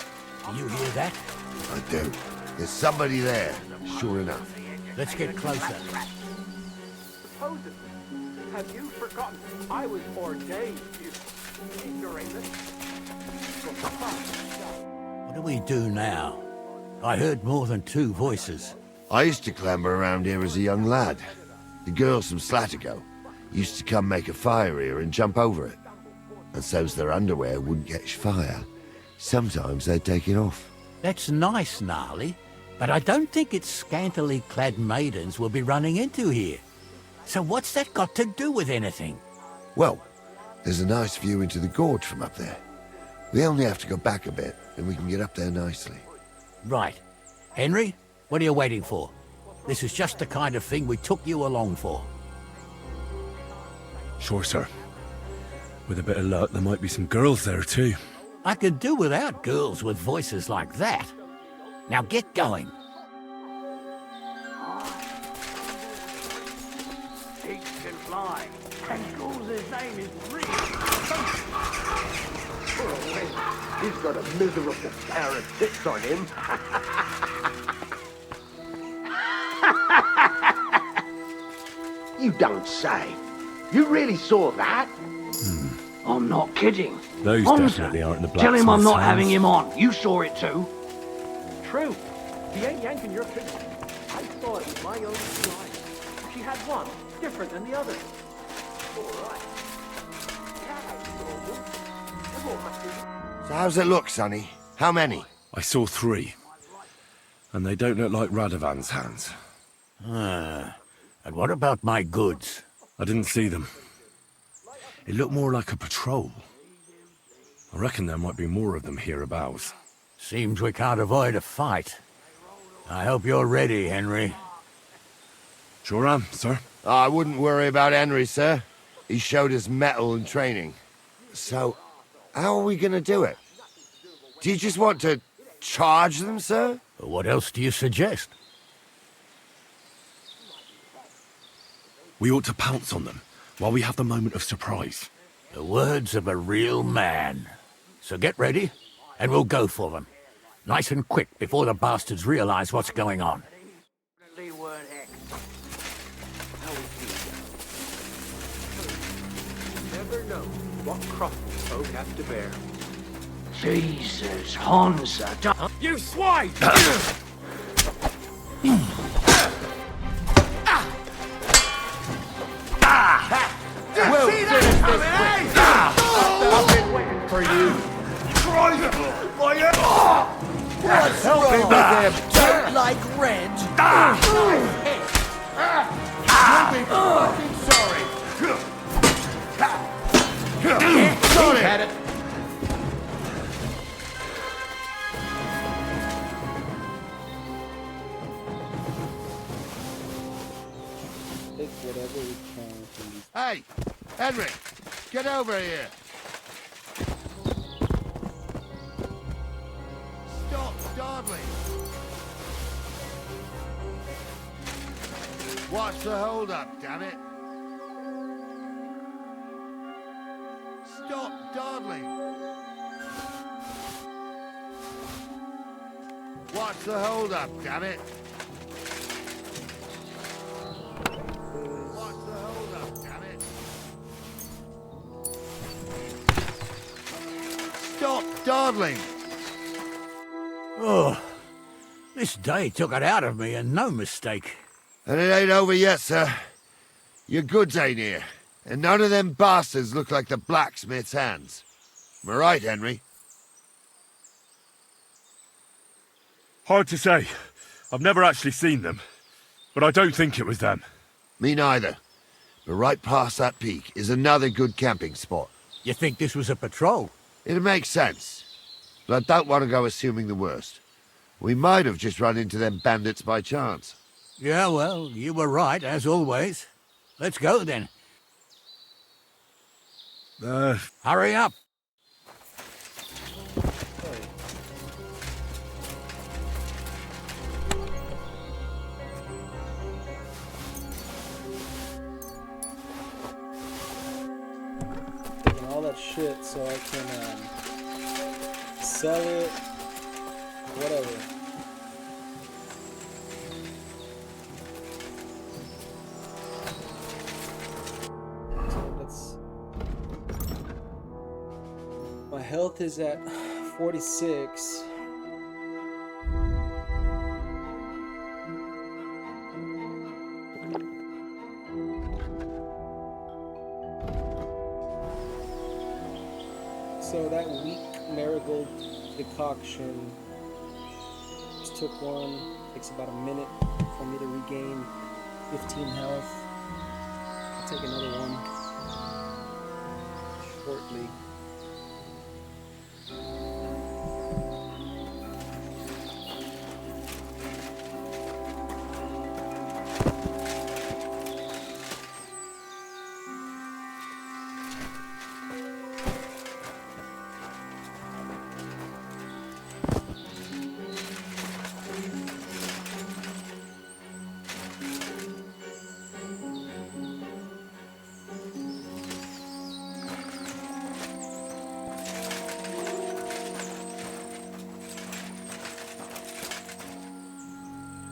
Do you hear that? I do. There's somebody there, sure enough. Let's get closer. Supposedly, have you forgotten I was ordained, you ignoramus? What do we do now? I heard more than two voices. I used to clamber around here as a young lad. The girls from Slatigo used to come make a fire here and jump over it. And so's their underwear wouldn't catch fire, sometimes they'd take it off. That's nice, Gnarly, but I don't think it's scantily clad maidens we'll be running into here. So what's that got to do with anything? Well, there's a nice view into the gorge from up there. We only have to go back a bit, and we can get up there nicely. Right. Henry, what are you waiting for? This is just the kind of thing we took you along for. Sure, sir. With a bit of luck, there might be some girls there too. I could do without girls with voices like that. Now get going. Pigs can fly, and Jules' name is Reed. Poor old Wes, he's got a miserable pair of tits on him. You don't say. You really saw that? I'm not kidding. Those Honza, definitely aren't the tell him I'm blacksmith's not having hands. him on. You saw it too. True. He ain't yanking your picture. I saw it with my own two eyes. She had one, different than the other. All right. So how's it look, Sonny? How many? I saw 3. And they don't look like Radovan's hands. And what about my goods? I didn't see them. It looked more like a patrol. I reckon there might be more of them hereabouts. Seems we can't avoid a fight. I hope you're ready, Henry. Sure am, sir. I wouldn't worry about Henry, sir. He showed us mettle and training. So, how are we gonna do it? Do you just want to charge them, sir? What else do you suggest? We ought to pounce on them while we have the moment of surprise. The words of a real man. So get ready, and we'll go for them. Nice and quick before the bastards realize what's going on. Never know what cross folk have to bear. Jesus, Hansa, You swine! We'll see that coming, eh? I've been waiting for you. What's Help me wrong? with them. Don't like red? You'll be fucking sorry. He's had it. Take whatever we can from these. Hey, Henry, get over here. Stop dawdling. Watch the hold up, damn it. Stop dawdling. Watch the hold up, damn it. Watch the hold up, damn it. Stop dawdling. Oh, this day took it out of me, and no mistake. And it ain't over yet, sir. Your goods ain't here. And none of them bastards look like the blacksmith's hands. Am I right, Henry? Hard to say. I've never actually seen them. But I don't think it was them. Me neither. But right past that peak is another good camping spot. You think this was a patrol? It makes sense. But I don't want to go assuming the worst. We might have just run into them bandits by chance. Yeah, well, you were right, as always. Let's go, then. Hurry up. Taking all that shit so I can sell it, whatever. My health is at 46. So that weak marigold decoction, just took one. Takes about a minute for me to regain 15 health. I'll take another one shortly.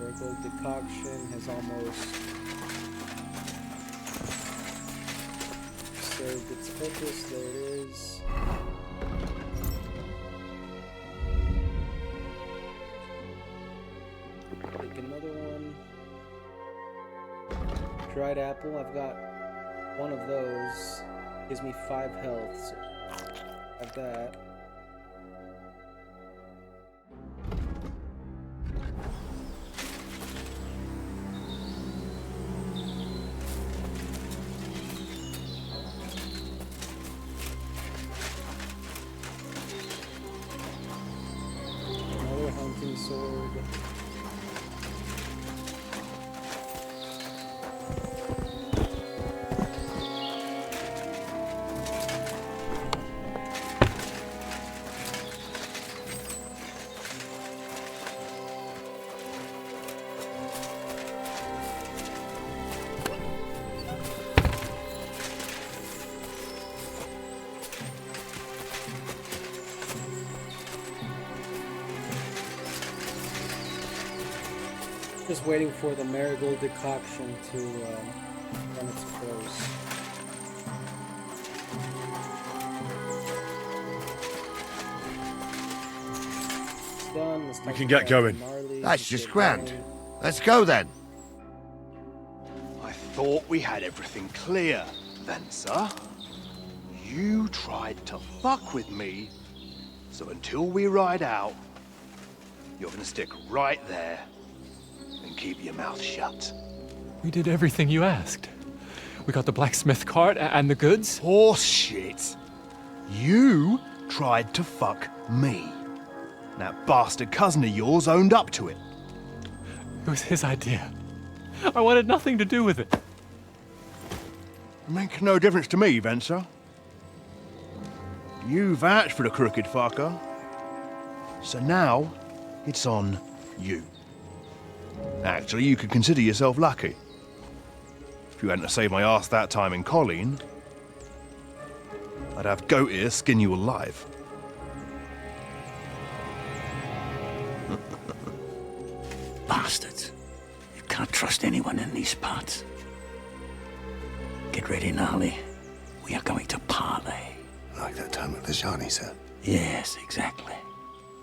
Marigold decoction has almost served its purpose. There it is. Take another one. Dried apple. I've got one of those. Gives me 5 health. So I have that. Sword. Just waiting for the marigold decoction to run its course. It's done. We can get going. That's just grand. Let's go then. I thought we had everything clear, Venser. You tried to fuck with me, so until we ride out, you're gonna stick right there and keep your mouth shut. We did everything you asked. We got the blacksmith cart and the goods. Horse shit. You tried to fuck me. That bastard cousin of yours owned up to it. It was his idea. I wanted nothing to do with it. It makes no difference to me, Venser. You vouched for the crooked fucker. So now, it's on you. Actually, you could consider yourself lucky. If you hadn't saved my ass that time in Colleen, I'd have goat ear skin you alive. Bastards. You can't trust anyone in these parts. Get ready, Gnarly. We are going to parley. Like that time at the Shani, sir? Yes, exactly.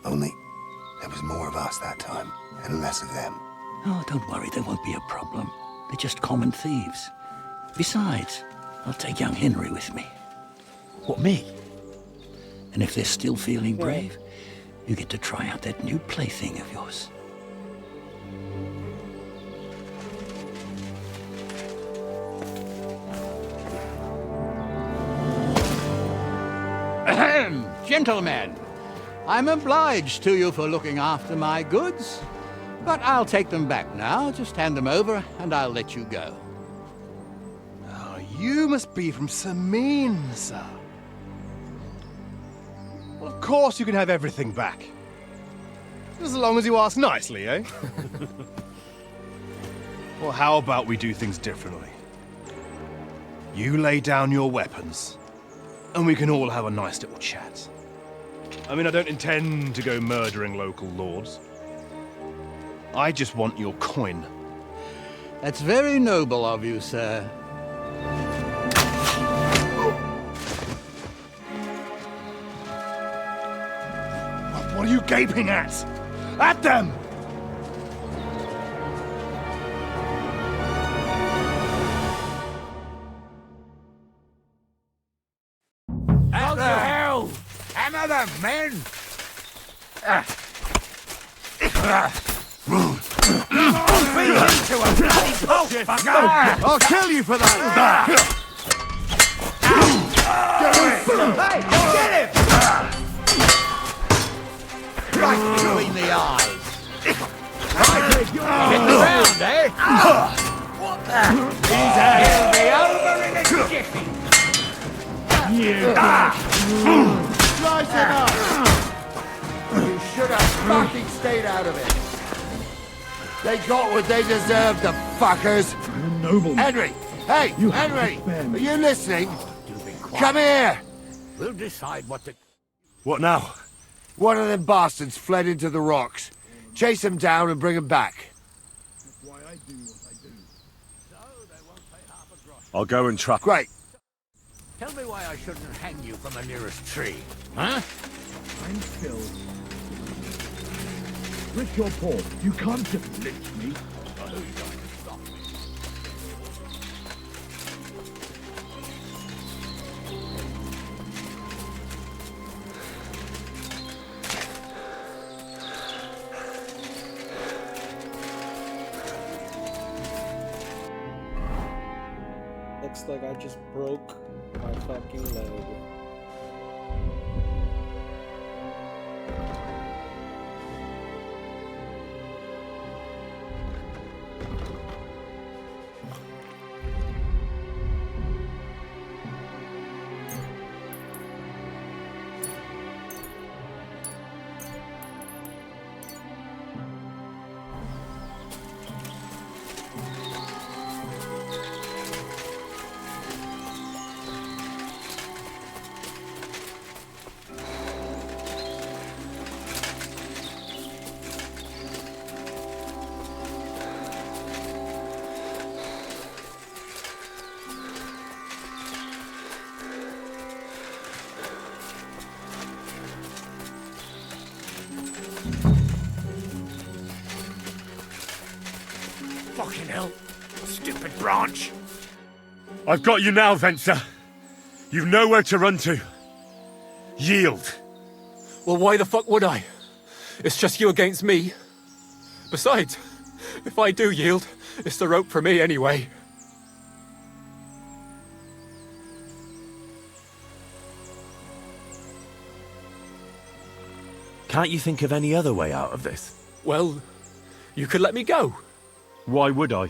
Only there was more of us that time, and less of them. Oh, don't worry, there won't be a problem. They're just common thieves. Besides, I'll take young Henry with me. What, me? And if they're still feeling brave, you get to try out that new plaything of yours. Gentlemen, I'm obliged to you for looking after my goods, but I'll take them back now. Just hand them over, and I'll let you go. Oh, you must be from Samin, sir. Well, of course you can have everything back. Just as long as you ask nicely, eh? Well, how about we do things differently? You lay down your weapons, and we can all have a nice little chat. I mean, I don't intend to go murdering local lords. I just want your coin. That's very noble of you, sir. What are you gaping at? At them! How the hell? Another men! I'll kill you for that! Hey, get him! Right between the eyes. Hit the ground, eh? What the? He'll be over in a jiffy. Slice him up! You should have fucking stayed out of it. They got what they deserved, the fuckers. Nobleman. Henry! Hey, Henry! Are you listening? Come here! We'll decide what to... What now? One of them bastards fled into the rocks. Chase him down and bring him back. I'll go and trap. Great. Tell me why I shouldn't hang you from the nearest tree, huh? I'm still. Grip your paw. You can't just lynch me. Looks like I just broke my fucking leg. Fucking hell. Stupid branch. I've got you now, Venser. You've nowhere to run to. Yield. Well, why the fuck would I? It's just you against me. Besides, if I do yield, it's the rope for me anyway. Can't you think of any other way out of this? Well, you could let me go. Why would I?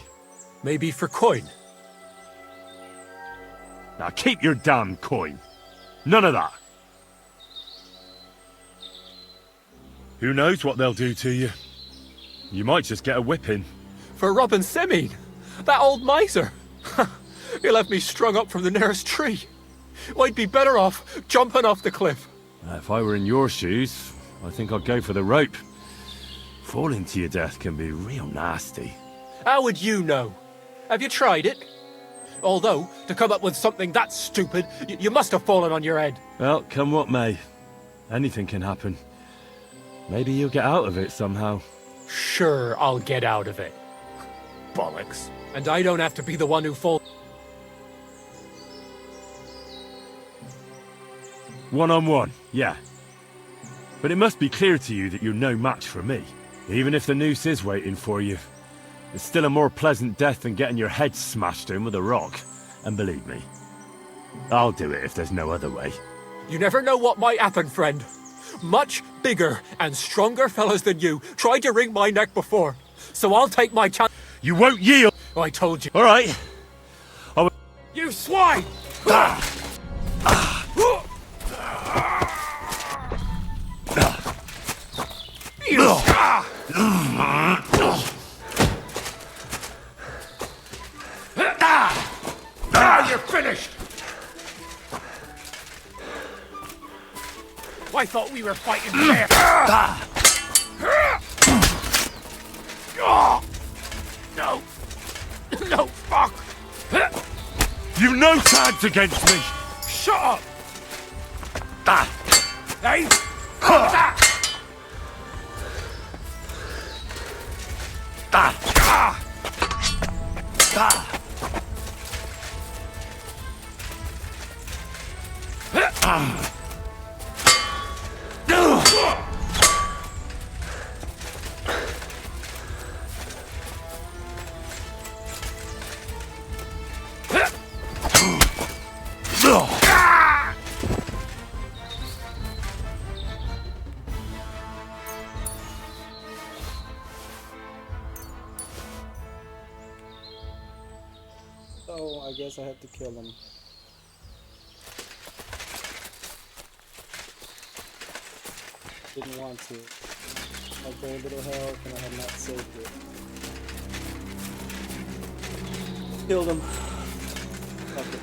Maybe for coin. Now keep your damn coin. None of that. Who knows what they'll do to you? You might just get a whipping. For robbing Semine, that old miser. He'll have me strung up from the nearest tree. I'd be better off jumping off the cliff. If I were in your shoes, I think I'd go for the rope. Falling to your death can be real nasty. How would you know? Have you tried it? Although, to come up with something that stupid, you must have fallen on your head. Well, come what may. Anything can happen. Maybe you'll get out of it somehow. Sure, I'll get out of it. Bollocks. And I don't have to be the one who falls. One-on-one, yeah. But it must be clear to you that you're no match for me. Even if the noose is waiting for you, it's still a more pleasant death than getting your head smashed in with a rock. And believe me, I'll do it if there's no other way. You never know what might happen, friend. Much bigger and stronger fellas than you tried to wring my neck before, so I'll take my chance. You won't yield! I told you. All right. You swine! Now you're finished! I thought we were fighting fair. No! No, fuck! You've no chance against me! Shut up! Hey! So I guess I have to kill him. Didn't want to. I have very little health and I have not saved it. Killed him. Fuck it.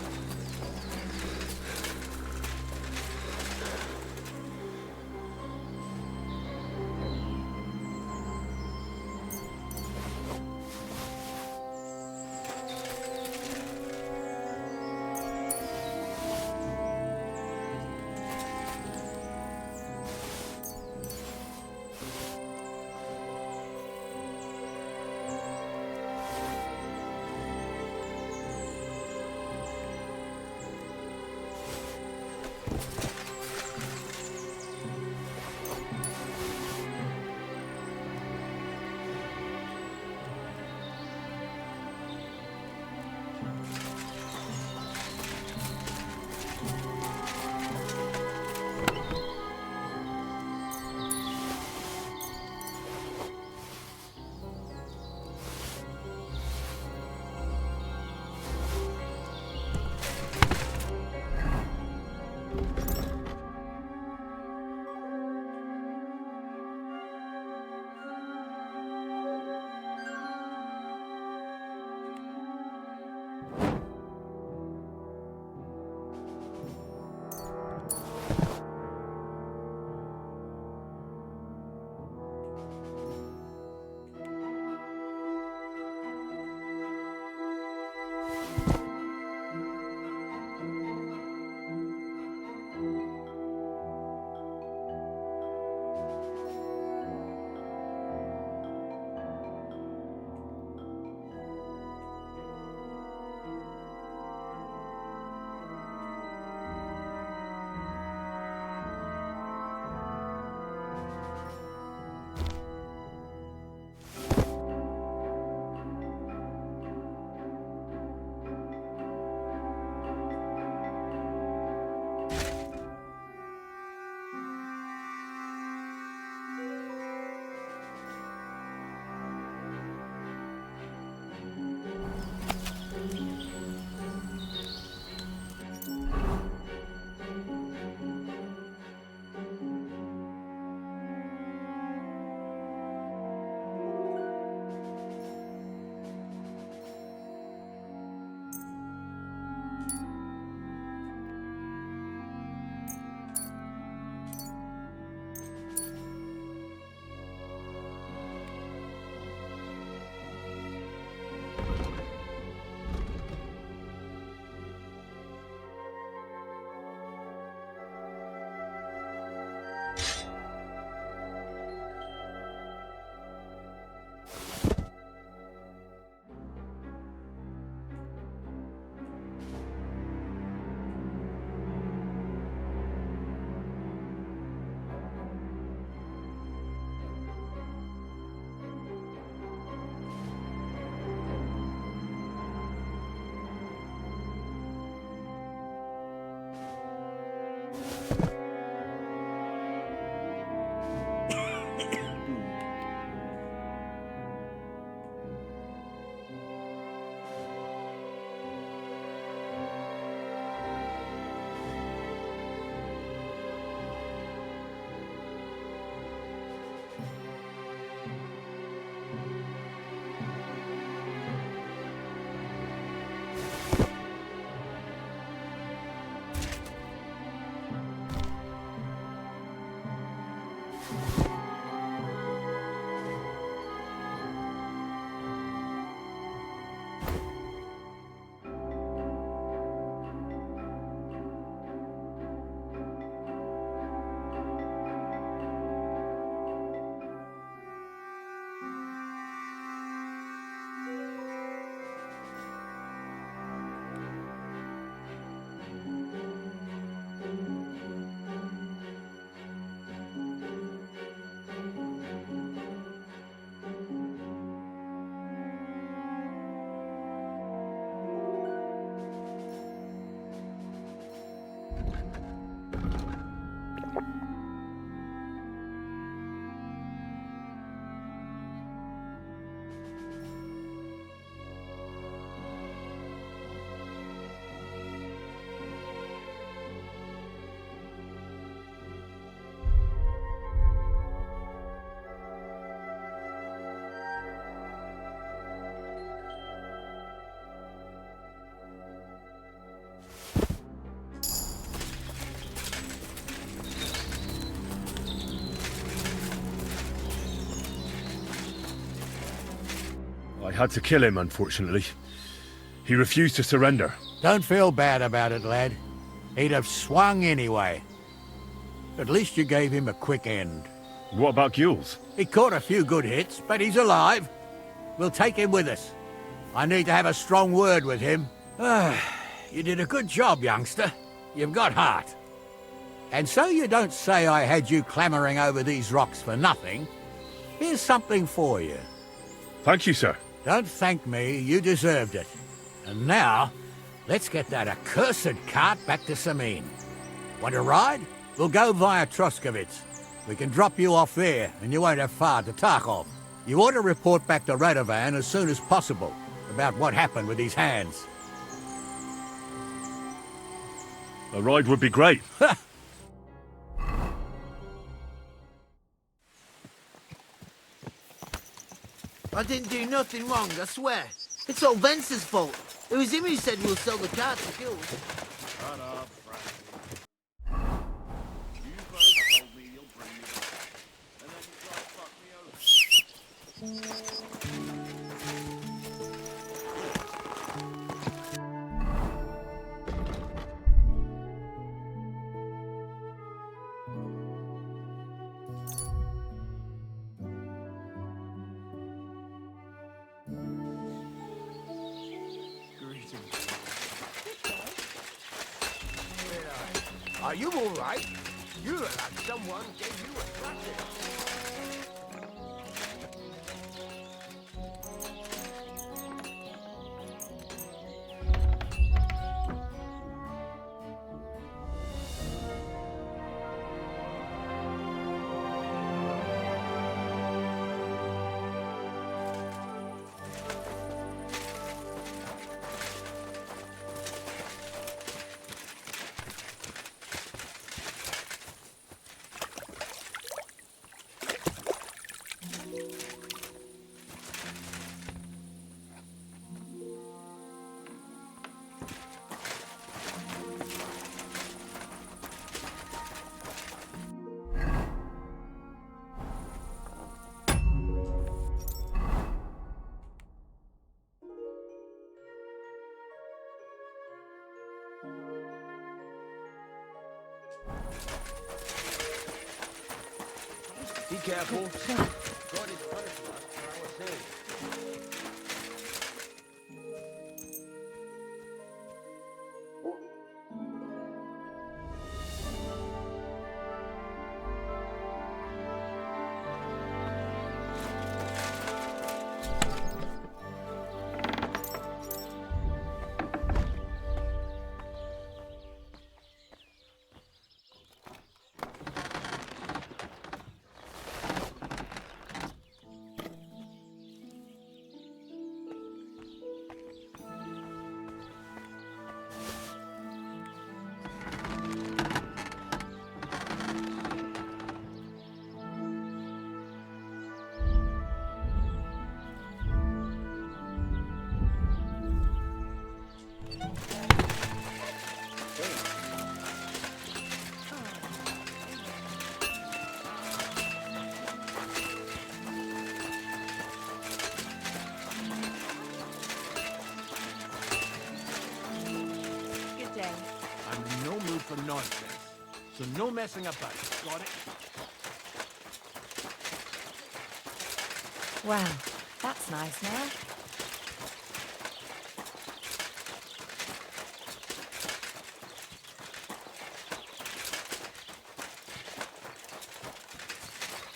I had to kill him, unfortunately. He refused to surrender. Don't feel bad about it, lad. He'd have swung anyway. At least you gave him a quick end. What about Gules? He caught a few good hits, but he's alive. We'll take him with us. I need to have a strong word with him. You did a good job, youngster. You've got heart. And so you don't say I had you clambering over these rocks for nothing. Here's something for you. Thank you, sir. Don't thank me, you deserved it. And now, let's get that accursed cart back to Sameen. Want to ride? We'll go via Troskovitz. We can drop you off there, and you won't have far to Tarkov. You ought to report back to Radovan as soon as possible about what happened with these hands. A ride would be great. I didn't do nothing wrong, I swear. It's all Vance's fault. It was him who said we'll sell the car to Gules. Shut up, Frankie. You both told me you'll bring me back, and then you try to fuck me over. Are you all right? You look like someone gave you a thrashing. Be careful. God is punishing us for our sins. So no messing about. Got it? Wow, that's nice now.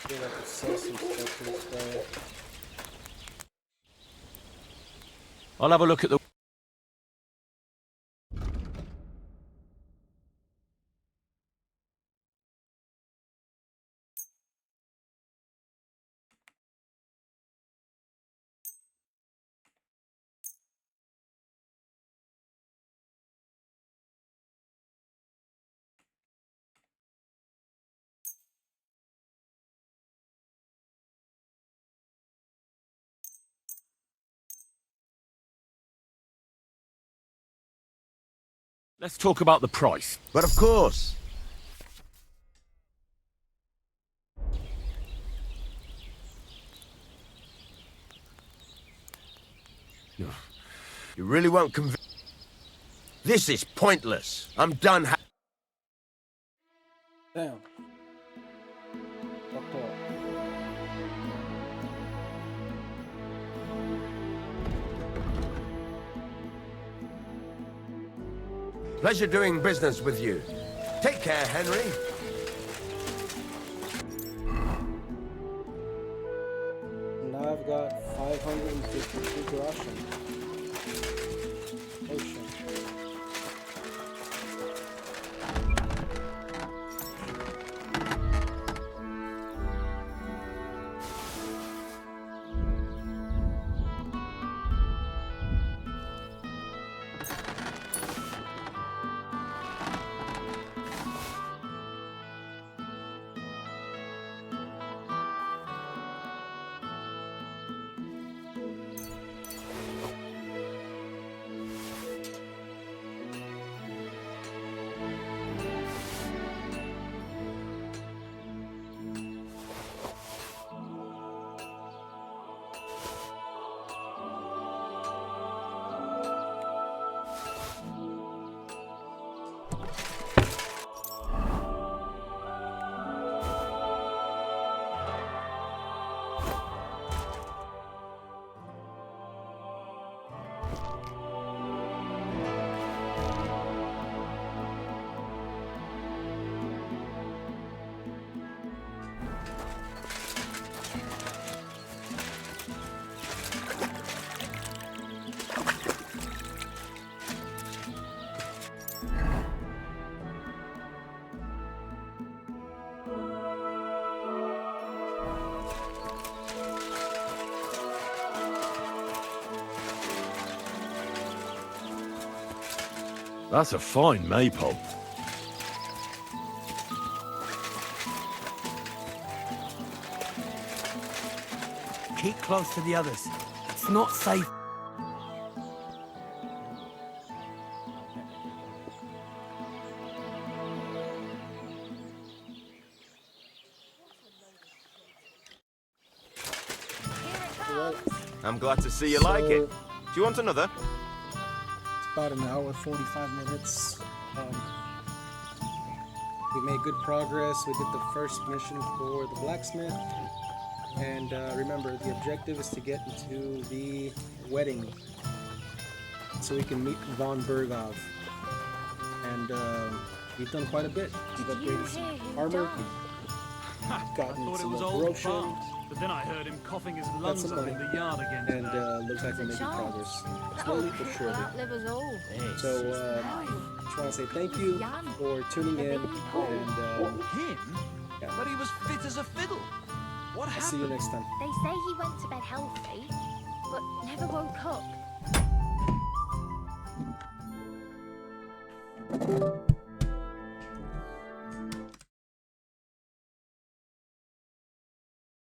I feel like I saw some stuff to this guy. I'll have a look at the... Let's talk about the price. But of course. You really won't convince... This is pointless. I'm done Damn. Fucked up. Pleasure doing business with you. Take care, Henry. Now I've got 552 groschen. Oh shit. That's a fine maypole. Keep close to the others. It's not safe. I'm glad to see you like it. Do you want another? It's about an hour, 45 minutes. We made good progress. We did the first mission for the blacksmith. And remember, the objective is to get into the wedding so we can meet Von Bergov. And we've done quite a bit. We've upgraded some armor. Gotten some more corruption. But then I heard him coughing his Got lungs some up money. in the yard again. And looks like we're making progress. Slowly but surely. Outlive us all. So just want to say thank you for tuning in. And Him? yeah. But he was fit as a fiddle. What I'll happened? see you next time. They say he went to bed healthy, but never woke up.